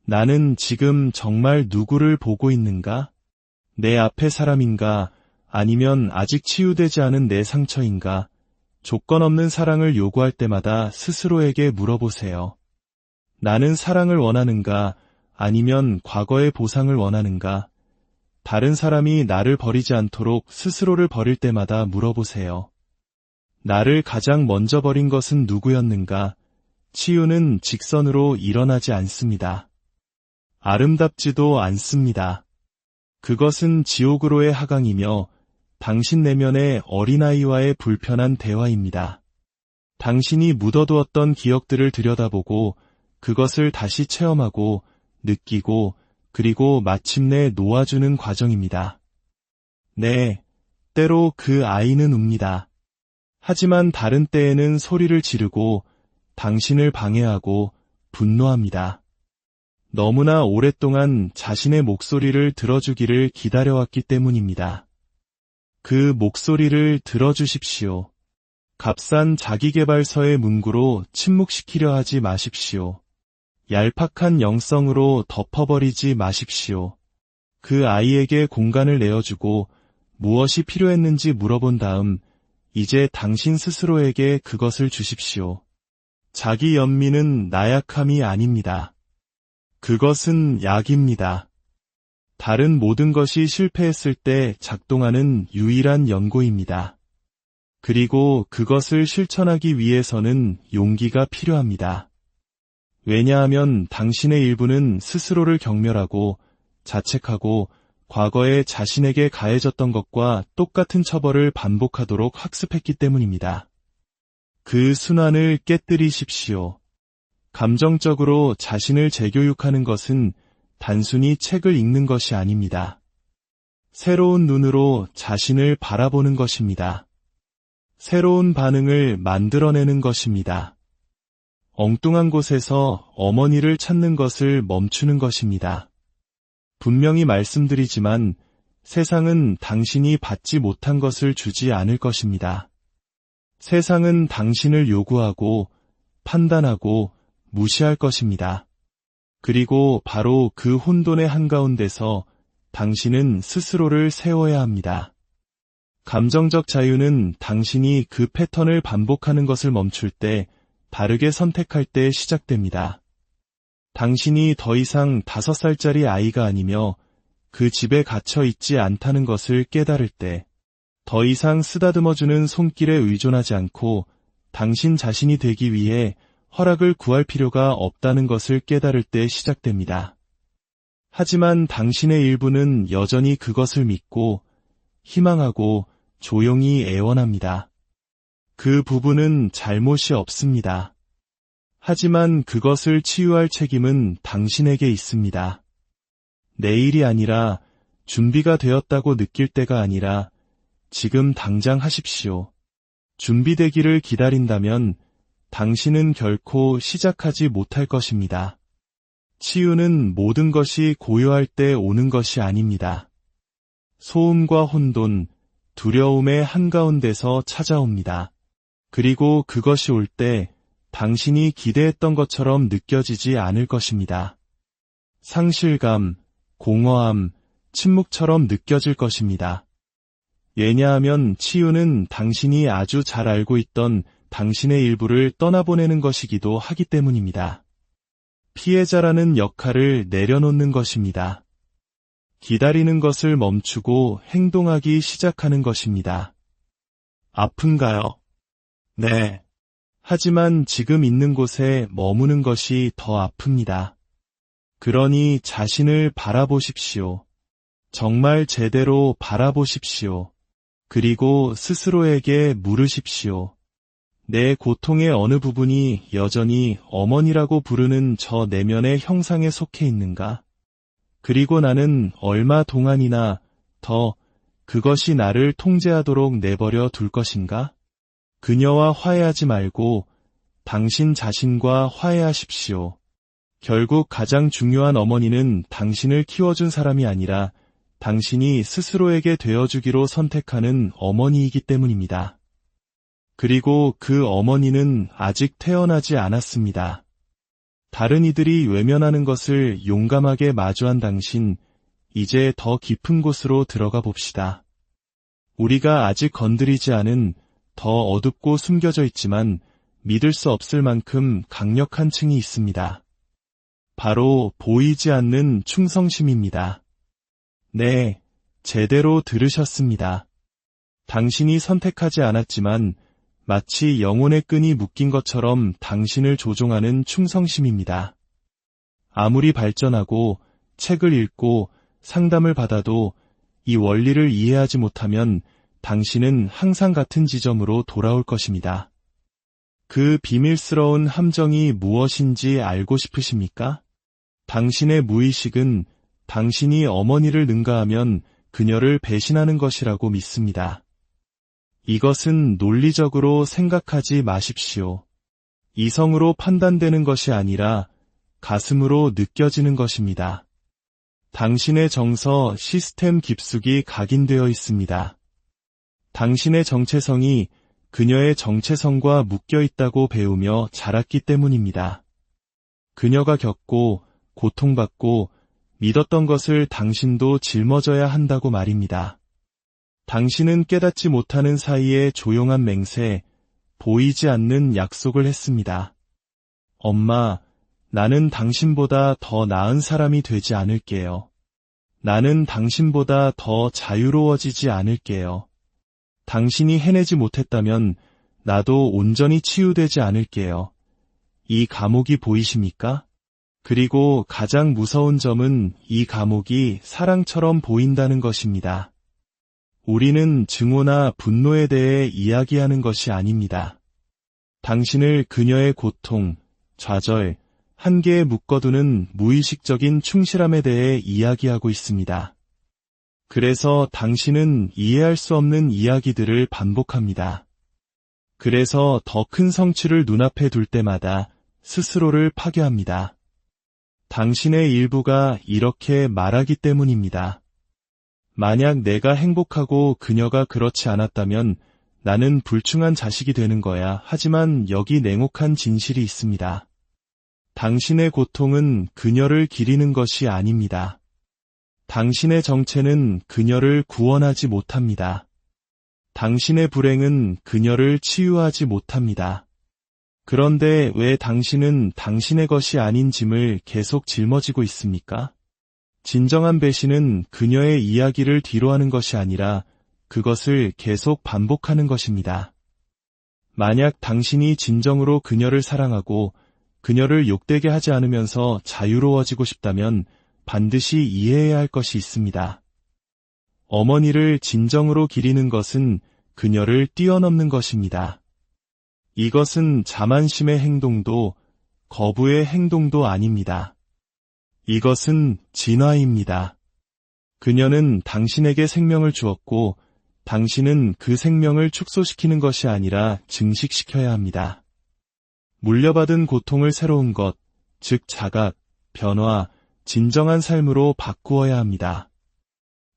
Speaker 1: 나는 지금 정말 누구를 보고 있는가? 내 앞의 사람인가, 아니면 아직 치유되지 않은 내 상처인가, 조건 없는 사랑을 요구할 때마다 스스로에게 물어보세요. 나는 사랑을 원하는가, 아니면 과거의 보상을 원하는가? 다른 사람이 나를 버리지 않도록 스스로를 버릴 때마다 물어보세요. 나를 가장 먼저 버린 것은 누구였는가? 치유는 직선으로 일어나지 않습니다. 아름답지도 않습니다. 그것은 지옥으로의 하강이며 당신 내면의 어린아이와의 불편한 대화입니다. 당신이 묻어두었던 기억들을 들여다보고 그것을 다시 체험하고 느끼고 그리고 마침내 놓아주는 과정입니다. 네, 때로 그 아이는 웁니다. 하지만 다른 때에는 소리를 지르고 당신을 방해하고 분노합니다. 너무나 오랫동안 자신의 목소리를 들어주기를 기다려왔기 때문입니다. 그 목소리를 들어주십시오. 값싼 자기계발서의 문구로 침묵시키려 하지 마십시오. 얄팍한 영성으로 덮어버리지 마십시오. 그 아이에게 공간을 내어주고 무엇이 필요했는지 물어본 다음 이제 당신 스스로에게 그것을 주십시오. 자기 연민은 나약함이 아닙니다. 그것은 약입니다. 다른 모든 것이 실패했을 때 작동하는 유일한 연고입니다. 그리고 그것을 실천하기 위해서는 용기가 필요합니다. 왜냐하면 당신의 일부는 스스로를 경멸하고 자책하고 과거에 자신에게 가해졌던 것과 똑같은 처벌을 반복하도록 학습했기 때문입니다. 그 순환을 깨뜨리십시오. 감정적으로 자신을 재교육하는 것은 단순히 책을 읽는 것이 아닙니다. 새로운 눈으로 자신을 바라보는 것입니다. 새로운 반응을 만들어내는 것입니다. 엉뚱한 곳에서 어머니를 찾는 것을 멈추는 것입니다. 분명히 말씀드리지만 세상은 당신이 받지 못한 것을 주지 않을 것입니다. 세상은 당신을 요구하고 판단하고 무시할 것입니다. 그리고 바로 그 혼돈의 한가운데서 당신은 스스로를 세워야 합니다. 감정적 자유는 당신이 그 패턴을 반복하는 것을 멈출 때, 다르게 선택할 때 시작됩니다. 당신이 더 이상 5살짜리 아이가 아니며 그 집에 갇혀 있지 않다는 것을 깨달을 때, 더 이상 쓰다듬어주는 손길에 의존하지 않고 당신 자신이 되기 위해 허락을 구할 필요가 없다는 것을 깨달을 때 시작됩니다. 하지만 당신의 일부는 여전히 그것을 믿고 희망하고 조용히 애원합니다. 그 부분은 잘못이 없습니다. 하지만 그것을 치유할 책임은 당신에게 있습니다. 내일이 아니라 준비가 되었다고 느낄 때가 아니라 지금 당장 하십시오. 준비되기를 기다린다면 당신은 결코 시작하지 못할 것입니다. 치유는 모든 것이 고요할 때 오는 것이 아닙니다. 소음과 혼돈, 두려움의 한가운데서 찾아옵니다. 그리고 그것이 올 때 당신이 기대했던 것처럼 느껴지지 않을 것입니다. 상실감, 공허함, 침묵처럼 느껴질 것입니다. 왜냐하면 치유는 당신이 아주 잘 알고 있던 당신의 일부를 떠나보내는 것이기도 하기 때문입니다. 피해자라는 역할을 내려놓는 것입니다. 기다리는 것을 멈추고 행동하기 시작하는 것입니다. 아픈가요? 네. 하지만 지금 있는 곳에 머무는 것이 더 아픕니다. 그러니 자신을 바라보십시오. 정말 제대로 바라보십시오. 그리고 스스로에게 물으십시오. 내 고통의 어느 부분이 여전히 어머니라고 부르는 저 내면의 형상에 속해 있는가? 그리고 나는 얼마 동안이나 더 그것이 나를 통제하도록 내버려 둘 것인가? 그녀와 화해하지 말고 당신 자신과 화해하십시오. 결국 가장 중요한 어머니는 당신을 키워준 사람이 아니라 당신이 스스로에게 되어주기로 선택하는 어머니이기 때문입니다. 그리고 그 어머니는 아직 태어나지 않았습니다. 다른 이들이 외면하는 것을 용감하게 마주한 당신, 이제 더 깊은 곳으로 들어가 봅시다. 우리가 아직 건드리지 않은 더 어둡고 숨겨져 있지만 믿을 수 없을 만큼 강력한 층이 있습니다. 바로 보이지 않는 충성심입니다. 네, 제대로 들으셨습니다. 당신이 선택하지 않았지만 마치 영혼의 끈이 묶인 것처럼 당신을 조종하는 충성심입니다. 아무리 발전하고 책을 읽고 상담을 받아도 이 원리를 이해하지 못하면 당신은 항상 같은 지점으로 돌아올 것입니다. 그 비밀스러운 함정이 무엇인지 알고 싶으십니까? 당신의 무의식은 당신이 어머니를 능가하면 그녀를 배신하는 것이라고 믿습니다. 이것은 논리적으로 생각하지 마십시오. 이성으로 판단되는 것이 아니라 가슴으로 느껴지는 것입니다. 당신의 정서 시스템 깊숙이 각인되어 있습니다. 당신의 정체성이 그녀의 정체성과 묶여 있다고 배우며 자랐기 때문입니다. 그녀가 겪고 고통받고 믿었던 것을 당신도 짊어져야 한다고 말입니다. 당신은 깨닫지 못하는 사이에 조용한 맹세, 보이지 않는 약속을 했습니다. 엄마, 나는 당신보다 더 나은 사람이 되지 않을게요. 나는 당신보다 더 자유로워지지 않을게요. 당신이 해내지 못했다면 나도 온전히 치유되지 않을게요. 이 감옥이 보이십니까? 그리고 가장 무서운 점은 이 감옥이 사랑처럼 보인다는 것입니다. 우리는 증오나 분노에 대해 이야기하는 것이 아닙니다. 당신을 그녀의 고통, 좌절, 한계에 묶어두는 무의식적인 충실함에 대해 이야기하고 있습니다. 그래서 당신은 이해할 수 없는 이야기들을 반복합니다. 그래서 더 큰 성취를 눈앞에 둘 때마다 스스로를 파괴합니다. 당신의 일부가 이렇게 말하기 때문입니다. 만약 내가 행복하고 그녀가 그렇지 않았다면 나는 불충한 자식이 되는 거야. 하지만 여기 냉혹한 진실이 있습니다. 당신의 고통은 그녀를 기리는 것이 아닙니다. 당신의 정체는 그녀를 구원하지 못합니다. 당신의 불행은 그녀를 치유하지 못합니다. 그런데 왜 당신은 당신의 것이 아닌 짐을 계속 짊어지고 있습니까? 진정한 배신은 그녀의 이야기를 뒤로하는 것이 아니라 그것을 계속 반복하는 것입니다. 만약 당신이 진정으로 그녀를 사랑하고 그녀를 욕되게 하지 않으면서 자유로워지고 싶다면 반드시 이해해야 할 것이 있습니다. 어머니를 진정으로 기리는 것은 그녀를 뛰어넘는 것입니다. 이것은 자만심의 행동도 거부의 행동도 아닙니다. 이것은 진화입니다. 그녀는 당신에게 생명을 주었고 당신은 그 생명을 축소시키는 것이 아니라 증식시켜야 합니다. 물려받은 고통을 새로운 것, 즉 자각, 변화, 진정한 삶으로 바꾸어야 합니다.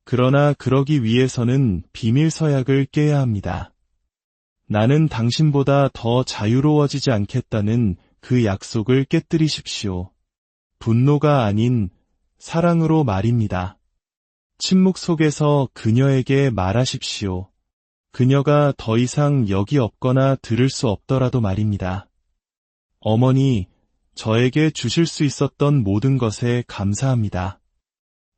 Speaker 1: 그러나 그러기 위해서는 비밀 서약을 깨야 합니다. 나는 당신보다 더 자유로워지지 않겠다는 그 약속을 깨뜨리십시오. 분노가 아닌 사랑으로 말입니다. 침묵 속에서 그녀에게 말하십시오. 그녀가 더 이상 여기 없거나 들을 수 없더라도 말입니다. 어머니, 저에게 주실 수 있었던 모든 것에 감사합니다.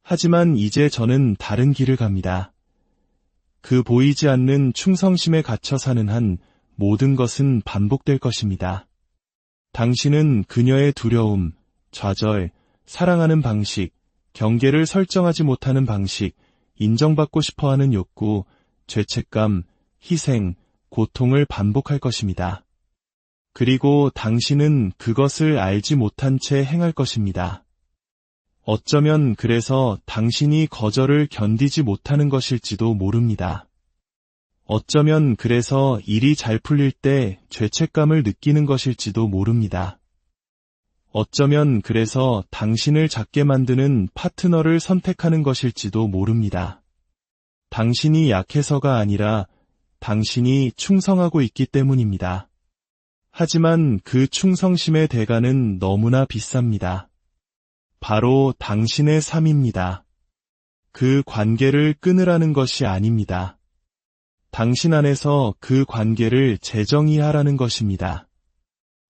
Speaker 1: 하지만 이제 저는 다른 길을 갑니다. 그 보이지 않는 충성심에 갇혀 사는 한 모든 것은 반복될 것입니다. 당신은 그녀의 두려움, 좌절, 사랑하는 방식, 경계를 설정하지 못하는 방식, 인정받고 싶어하는 욕구, 죄책감, 희생, 고통을 반복할 것입니다. 그리고 당신은 그것을 알지 못한 채 행할 것입니다. 어쩌면 그래서 당신이 거절을 견디지 못하는 것일지도 모릅니다. 어쩌면 그래서 일이 잘 풀릴 때 죄책감을 느끼는 것일지도 모릅니다. 어쩌면 그래서 당신을 작게 만드는 파트너를 선택하는 것일지도 모릅니다. 당신이 약해서가 아니라 당신이 충성하고 있기 때문입니다. 하지만 그 충성심의 대가는 너무나 비쌉니다. 바로 당신의 삶입니다. 그 관계를 끊으라는 것이 아닙니다. 당신 안에서 그 관계를 재정의하라는 것입니다.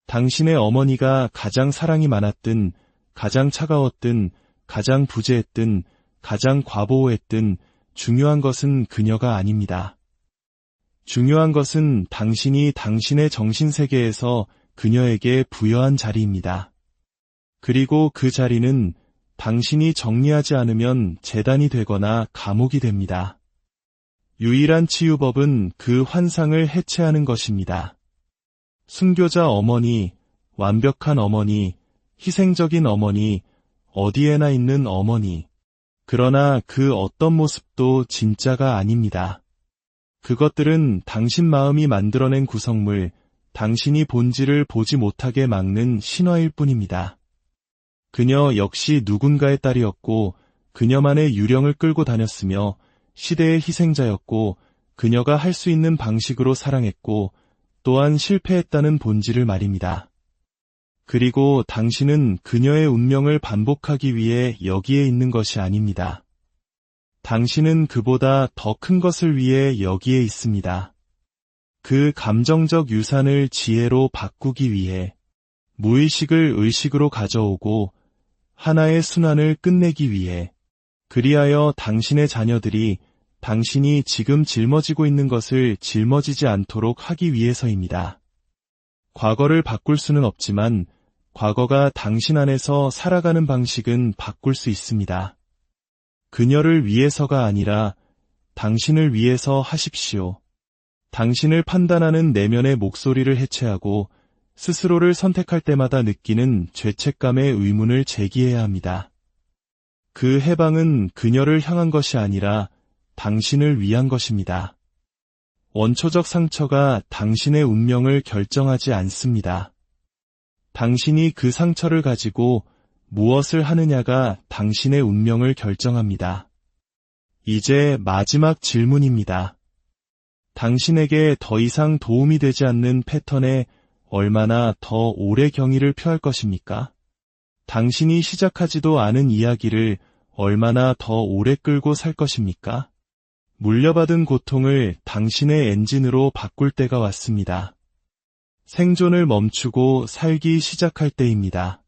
Speaker 1: 당신의 어머니가 가장 사랑이 많았든, 가장 차가웠든, 가장 부재했든, 가장 과보호했든 중요한 것은 그녀가 아닙니다. 중요한 것은 당신이 당신의 정신세계에서 그녀에게 부여한 자리입니다. 그리고 그 자리는 당신이 정리하지 않으면 재단이 되거나 감옥이 됩니다. 유일한 치유법은 그 환상을 해체하는 것입니다. 순교자 어머니, 완벽한 어머니, 희생적인 어머니, 어디에나 있는 어머니. 그러나 그 어떤 모습도 진짜가 아닙니다. 그것들은 당신 마음이 만들어낸 구성물, 당신이 본질을 보지 못하게 막는 신화일 뿐입니다. 그녀 역시 누군가의 딸이었고 그녀만의 유령을 끌고 다녔으며 시대의 희생자였고 그녀가 할 수 있는 방식으로 사랑했고 또한 실패했다는 본질을 말입니다. 그리고 당신은 그녀의 운명을 반복하기 위해 여기에 있는 것이 아닙니다. 당신은 그보다 더 큰 것을 위해 여기에 있습니다. 그 감정적 유산을 지혜로 바꾸기 위해 무의식을 의식으로 가져오고 하나의 순환을 끝내기 위해 그리하여 당신의 자녀들이 당신이 지금 짊어지고 있는 것을 짊어지지 않도록 하기 위해서입니다. 과거를 바꿀 수는 없지만 과거가 당신 안에서 살아가는 방식은 바꿀 수 있습니다. 그녀를 위해서가 아니라 당신을 위해서 하십시오. 당신을 판단하는 내면의 목소리를 해체하고 스스로를 선택할 때마다 느끼는 죄책감의 의문을 제기해야 합니다. 그 해방은 그녀를 향한 것이 아니라 당신을 위한 것입니다. 원초적 상처가 당신의 운명을 결정하지 않습니다. 당신이 그 상처를 가지고 무엇을 하느냐가 당신의 운명을 결정합니다. 이제 마지막 질문입니다. 당신에게 더 이상 도움이 되지 않는 패턴에 얼마나 더 오래 경의를 표할 것입니까? 당신이 시작하지도 않은 이야기를 얼마나 더 오래 끌고 살 것입니까? 물려받은 고통을 당신의 엔진으로 바꿀 때가 왔습니다. 생존을 멈추고 살기 시작할 때입니다.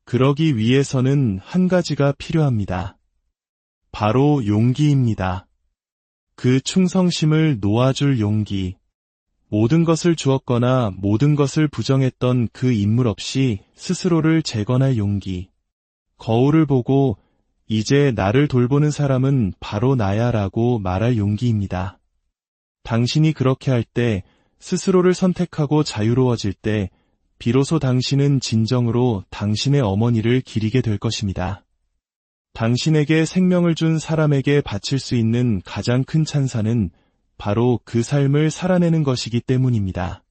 Speaker 1: 그러기 위해서는 한 가지가 필요합니다. 바로 용기입니다. 그 충성심을 놓아줄 용기. 모든 것을 주었거나 모든 것을 부정했던 그 인물 없이 스스로를 재건할 용기. 거울을 보고 이제 나를 돌보는 사람은 바로 나야 라고 말할 용기입니다. 당신이 그렇게 할 때, 스스로를 선택하고 자유로워질 때, 비로소 당신은 진정으로 당신의 어머니를 기리게 될 것입니다. 당신에게 생명을 준 사람에게 바칠 수 있는 가장 큰 찬사는 바로 그 삶을 살아내는 것이기 때문입니다.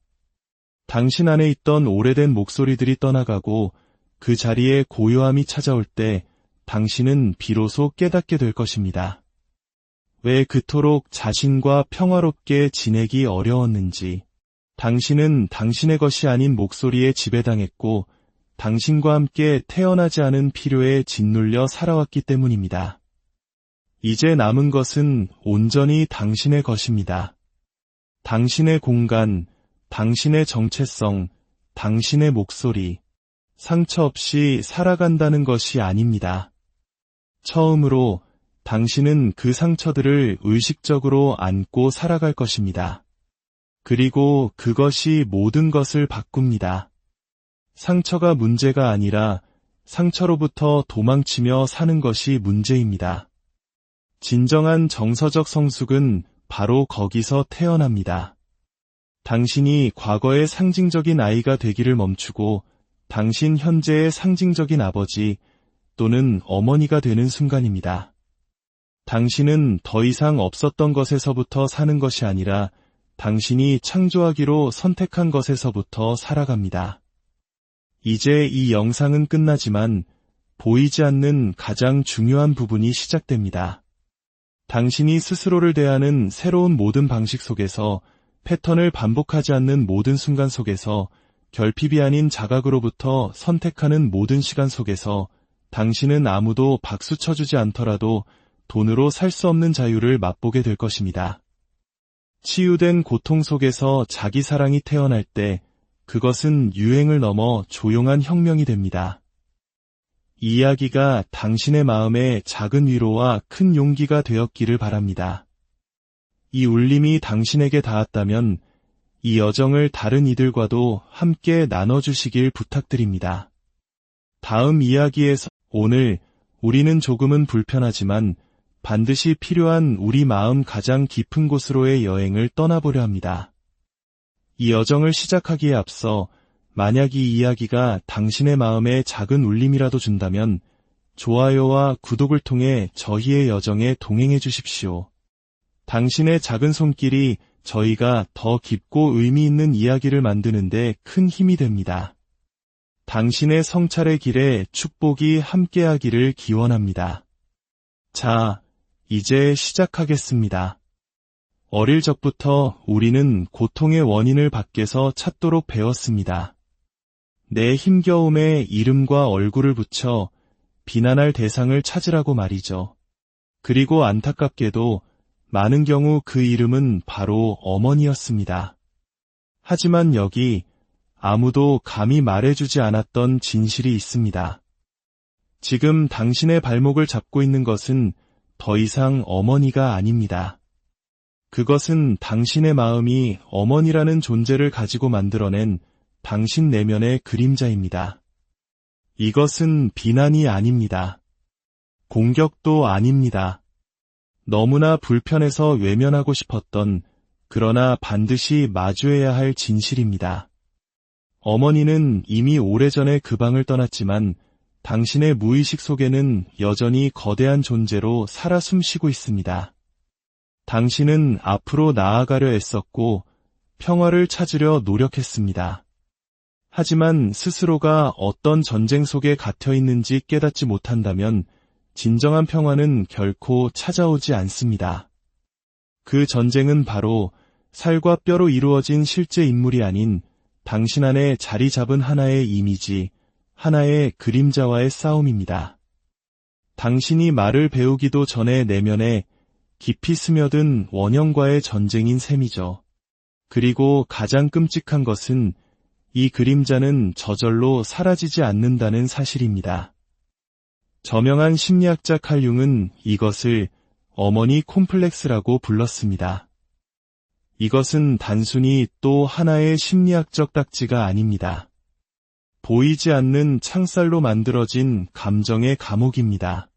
Speaker 1: 당신 안에 있던 오래된 목소리들이 떠나가고 그 자리에 고요함이 찾아올 때 당신은 비로소 깨닫게 될 것입니다. 왜 그토록 자신과 평화롭게 지내기 어려웠는지, 당신은 당신의 것이 아닌 목소리에 지배당했고 당신과 함께 태어나지 않은 필요에 짓눌려 살아왔기 때문입니다. 이제 남은 것은 온전히 당신의 것입니다. 당신의 공간, 당신의 정체성, 당신의 목소리, 상처 없이 살아간다는 것이 아닙니다. 처음으로 당신은 그 상처들을 의식적으로 안고 살아갈 것입니다. 그리고 그것이 모든 것을 바꿉니다. 상처가 문제가 아니라 상처로부터 도망치며 사는 것이 문제입니다. 진정한 정서적 성숙은 바로 거기서 태어납니다. 당신이 과거의 상징적인 아이가 되기를 멈추고 당신 현재의 상징적인 아버지 또는 어머니가 되는 순간입니다. 당신은 더 이상 없었던 것에서부터 사는 것이 아니라 당신이 창조하기로 선택한 것에서부터 살아갑니다. 이제 이 영상은 끝나지만 보이지 않는 가장 중요한 부분이 시작됩니다. 당신이 스스로를 대하는 새로운 모든 방식 속에서, 패턴을 반복하지 않는 모든 순간 속에서, 결핍이 아닌 자각으로부터 선택하는 모든 시간 속에서 당신은 아무도 박수 쳐주지 않더라도 돈으로 살 수 없는 자유를 맛보게 될 것입니다. 치유된 고통 속에서 자기 사랑이 태어날 때 그것은 유행을 넘어 조용한 혁명이 됩니다. 이 이야기가 당신의 마음에 작은 위로와 큰 용기가 되었기를 바랍니다. 이 울림이 당신에게 닿았다면 이 여정을 다른 이들과도 함께 나눠주시길 부탁드립니다. 다음 이야기에서 오늘 우리는 조금은 불편하지만 반드시 필요한 우리 마음 가장 깊은 곳으로의 여행을 떠나보려 합니다. 이 여정을 시작하기에 앞서 만약 이 이야기가 당신의 마음에 작은 울림이라도 준다면 좋아요와 구독을 통해 저희의 여정에 동행해 주십시오. 당신의 작은 손길이 저희가 더 깊고 의미 있는 이야기를 만드는데 큰 힘이 됩니다. 당신의 성찰의 길에 축복이 함께하기를 기원합니다. 자, 이제 시작하겠습니다. 어릴 적부터 우리는 고통의 원인을 밖에서 찾도록 배웠습니다. 내 힘겨움에 이름과 얼굴을 붙여 비난할 대상을 찾으라고 말이죠. 그리고 안타깝게도 많은 경우 그 이름은 바로 어머니였습니다. 하지만 여기 아무도 감히 말해주지 않았던 진실이 있습니다. 지금 당신의 발목을 잡고 있는 것은 더 이상 어머니가 아닙니다. 그것은 당신의 마음이 어머니라는 존재를 가지고 만들어낸 당신 내면의 그림자입니다. 이것은 비난이 아닙니다. 공격도 아닙니다. 너무나 불편해서 외면하고 싶었던 그러나 반드시 마주해야 할 진실입니다. 어머니는 이미 오래전에 그 방을 떠났지만 당신의 무의식 속에는 여전히 거대한 존재로 살아 숨쉬고 있습니다. 당신은 앞으로 나아가려 애썼고 평화를 찾으려 노력했습니다. 하지만 스스로가 어떤 전쟁 속에 갇혀 있는지 깨닫지 못한다면 진정한 평화는 결코 찾아오지 않습니다. 그 전쟁은 바로 살과 뼈로 이루어진 실제 인물이 아닌 당신 안에 자리 잡은 하나의 이미지, 하나의 그림자와의 싸움입니다. 당신이 말을 배우기도 전에 내면에 깊이 스며든 원형과의 전쟁인 셈이죠. 그리고 가장 끔찍한 것은 이 그림자는 저절로 사라지지 않는다는 사실입니다. 저명한 심리학자 칼 융은 이것을 어머니 콤플렉스라고 불렀습니다. 이것은 단순히 또 하나의 심리학적 딱지가 아닙니다. 보이지 않는 창살로 만들어진 감정의 감옥입니다.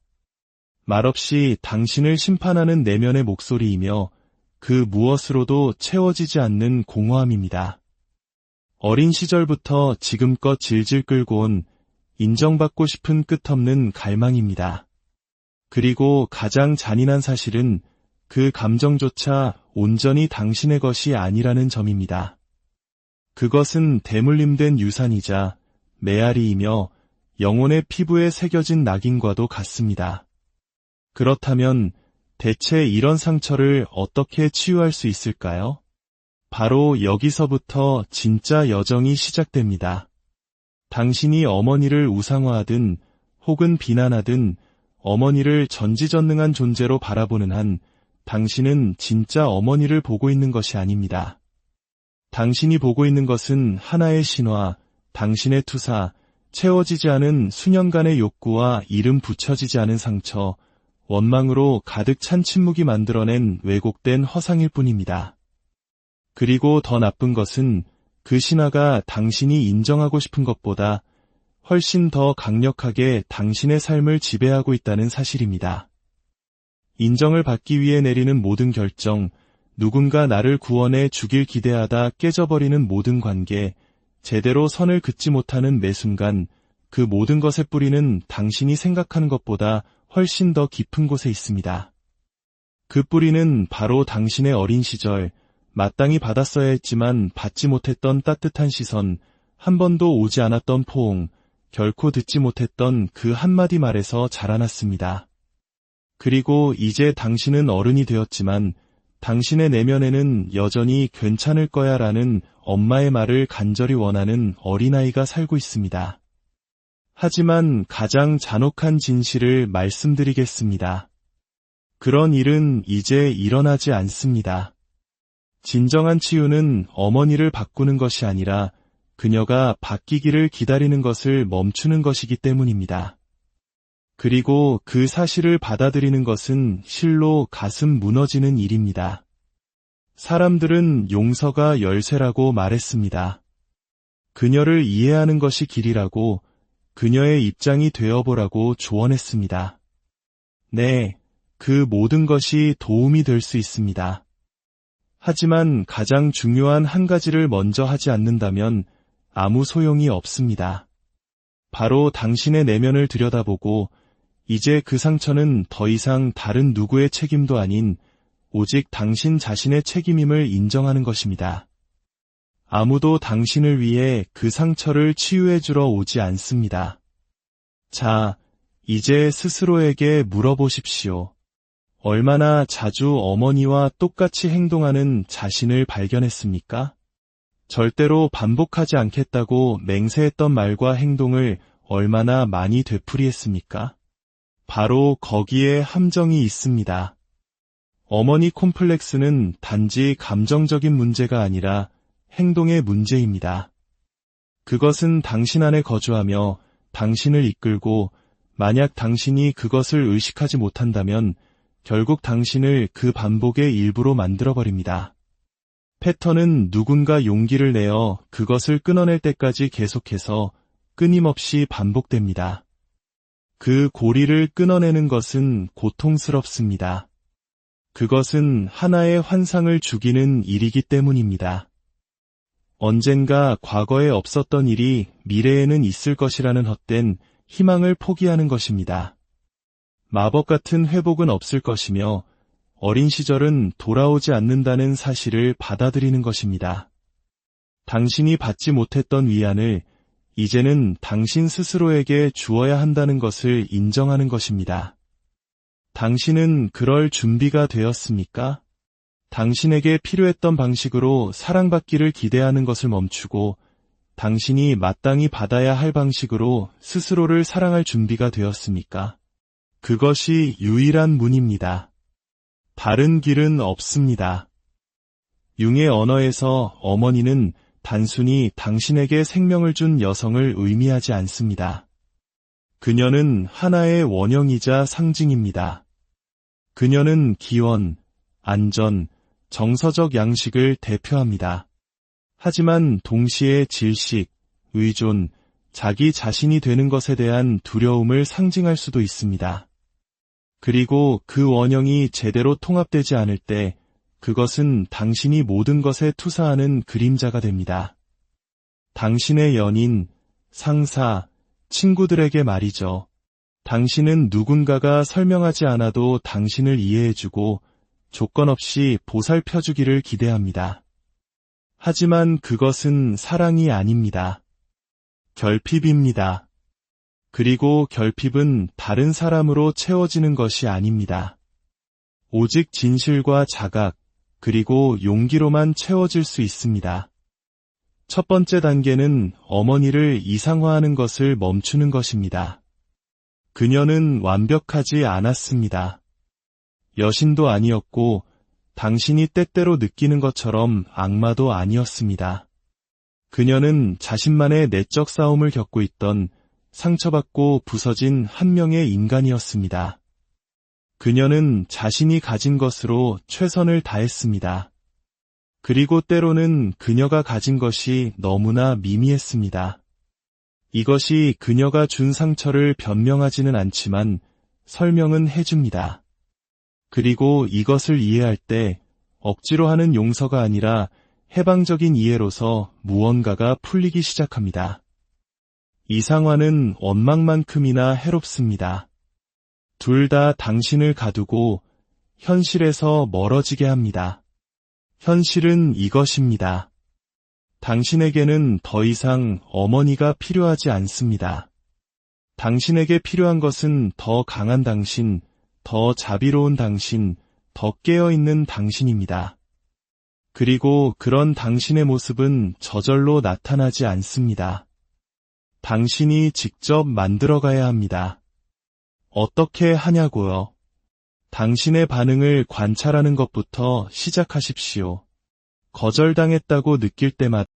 Speaker 1: 말없이 당신을 심판하는 내면의 목소리이며 그 무엇으로도 채워지지 않는 공허함입니다. 어린 시절부터 지금껏 질질 끌고 온 인정받고 싶은 끝없는 갈망입니다. 그리고 가장 잔인한 사실은 그 감정조차 온전히 당신의 것이 아니라는 점입니다. 그것은 대물림된 유산이자 메아리이며 영혼의 피부에 새겨진 낙인과도 같습니다. 그렇다면 대체 이런 상처를 어떻게 치유할 수 있을까요? 바로 여기서부터 진짜 여정이 시작됩니다. 당신이 어머니를 우상화하든 혹은 비난하든 어머니를 전지전능한 존재로 바라보는 한 당신은 진짜 어머니를 보고 있는 것이 아닙니다. 당신이 보고 있는 것은 하나의 신화, 당신의 투사, 채워지지 않은 수년간의 욕구와 이름 붙여지지 않은 상처, 원망으로 가득 찬 침묵이 만들어낸 왜곡된 허상일 뿐입니다. 그리고 더 나쁜 것은 그 신화가 당신이 인정하고 싶은 것보다 훨씬 더 강력하게 당신의 삶을 지배하고 있다는 사실입니다. 인정을 받기 위해 내리는 모든 결정, 누군가 나를 구원해 주길 기대하다 깨져버리는 모든 관계, 제대로 선을 긋지 못하는 매 순간 그 모든 것의 뿌리는 당신이 생각하는 것보다 훨씬 더 깊은 곳에 있습니다. 그 뿌리는 바로 당신의 어린 시절, 마땅히 받았어야 했지만 받지 못했던 따뜻한 시선, 한 번도 오지 않았던 포옹, 결코 듣지 못했던 그 한마디 말에서 자라났습니다. 그리고 이제 당신은 어른이 되었지만 당신의 내면에는 여전히 괜찮을 거야 라는 엄마의 말을 간절히 원하는 어린아이가 살고 있습니다. 하지만 가장 잔혹한 진실을 말씀드리겠습니다. 그런 일은 이제 일어나지 않습니다. 진정한 치유는 어머니를 바꾸는 것이 아니라 그녀가 바뀌기를 기다리는 것을 멈추는 것이기 때문입니다. 그리고 그 사실을 받아들이는 것은 실로 가슴 무너지는 일입니다. 사람들은 용서가 열쇠라고 말했습니다. 그녀를 이해하는 것이 길이라고, 그녀의 입장이 되어보라고 조언했습니다. 네, 그 모든 것이 도움이 될 수 있습니다. 하지만 가장 중요한 한 가지를 먼저 하지 않는다면 아무 소용이 없습니다. 바로 당신의 내면을 들여다보고 이제 그 상처는 더 이상 다른 누구의 책임도 아닌 오직 당신 자신의 책임임을 인정하는 것입니다. 아무도 당신을 위해 그 상처를 치유해 주러 오지 않습니다. 자, 이제 스스로에게 물어보십시오. 얼마나 자주 어머니와 똑같이 행동하는 자신을 발견했습니까? 절대로 반복하지 않겠다고 맹세했던 말과 행동을 얼마나 많이 되풀이했습니까? 바로 거기에 함정이 있습니다. 어머니 콤플렉스는 단지 감정적인 문제가 아니라 행동의 문제입니다. 그것은 당신 안에 거주하며 당신을 이끌고 만약 당신이 그것을 의식하지 못한다면 결국 당신을 그 반복의 일부로 만들어버립니다. 패턴은 누군가 용기를 내어 그것을 끊어낼 때까지 계속해서 끊임없이 반복됩니다. 그 고리를 끊어내는 것은 고통스럽습니다. 그것은 하나의 환상을 죽이는 일이기 때문입니다. 언젠가 과거에 없었던 일이 미래에는 있을 것이라는 헛된 희망을 포기하는 것입니다. 마법 같은 회복은 없을 것이며 어린 시절은 돌아오지 않는다는 사실을 받아들이는 것입니다. 당신이 받지 못했던 위안을 이제는 당신 스스로에게 주어야 한다는 것을 인정하는 것입니다. 당신은 그럴 준비가 되었습니까? 당신에게 필요했던 방식으로 사랑받기를 기대하는 것을 멈추고 당신이 마땅히 받아야 할 방식으로 스스로를 사랑할 준비가 되었습니까? 그것이 유일한 문입니다. 다른 길은 없습니다. 융의 언어에서 어머니는 단순히 당신에게 생명을 준 여성을 의미하지 않습니다. 그녀는 하나의 원형이자 상징입니다. 그녀는 기원, 안전, 정서적 양식을 대표합니다. 하지만 동시에 질식, 의존, 자기 자신이 되는 것에 대한 두려움을 상징할 수도 있습니다. 그리고 그 원형이 제대로 통합되지 않을 때 그것은 당신이 모든 것에 투사하는 그림자가 됩니다. 당신의 연인, 상사, 친구들에게 말이죠. 당신은 누군가가 설명하지 않아도 당신을 이해해주고 조건 없이 보살펴주기를 기대합니다. 하지만 그것은 사랑이 아닙니다. 결핍입니다. 그리고 결핍은 다른 사람으로 채워지는 것이 아닙니다. 오직 진실과 자각, 그리고 용기로만 채워질 수 있습니다. 첫 번째 단계는 어머니를 이상화하는 것을 멈추는 것입니다. 그녀는 완벽하지 않았습니다. 여신도 아니었고 당신이 때때로 느끼는 것처럼 악마도 아니었습니다. 그녀는 자신만의 내적 싸움을 겪고 있던 상처받고 부서진 한 명의 인간이었습니다. 그녀는 자신이 가진 것으로 최선을 다했습니다. 그리고 때로는 그녀가 가진 것이 너무나 미미했습니다. 이것이 그녀가 준 상처를 변명하지는 않지만 설명은 해줍니다. 그리고 이것을 이해할 때 억지로 하는 용서가 아니라 해방적인 이해로서 무언가가 풀리기 시작합니다. 이상화는 원망만큼이나 해롭습니다. 둘 다 당신을 가두고 현실에서 멀어지게 합니다. 현실은 이것입니다. 당신에게는 더 이상 어머니가 필요하지 않습니다. 당신에게 필요한 것은 더 강한 당신, 더 자비로운 당신, 더 깨어있는 당신입니다. 그리고 그런 당신의 모습은 저절로 나타나지 않습니다. 당신이 직접 만들어가야 합니다. 어떻게 하냐고요? 당신의 반응을 관찰하는 것부터 시작하십시오. 거절당했다고 느낄 때마다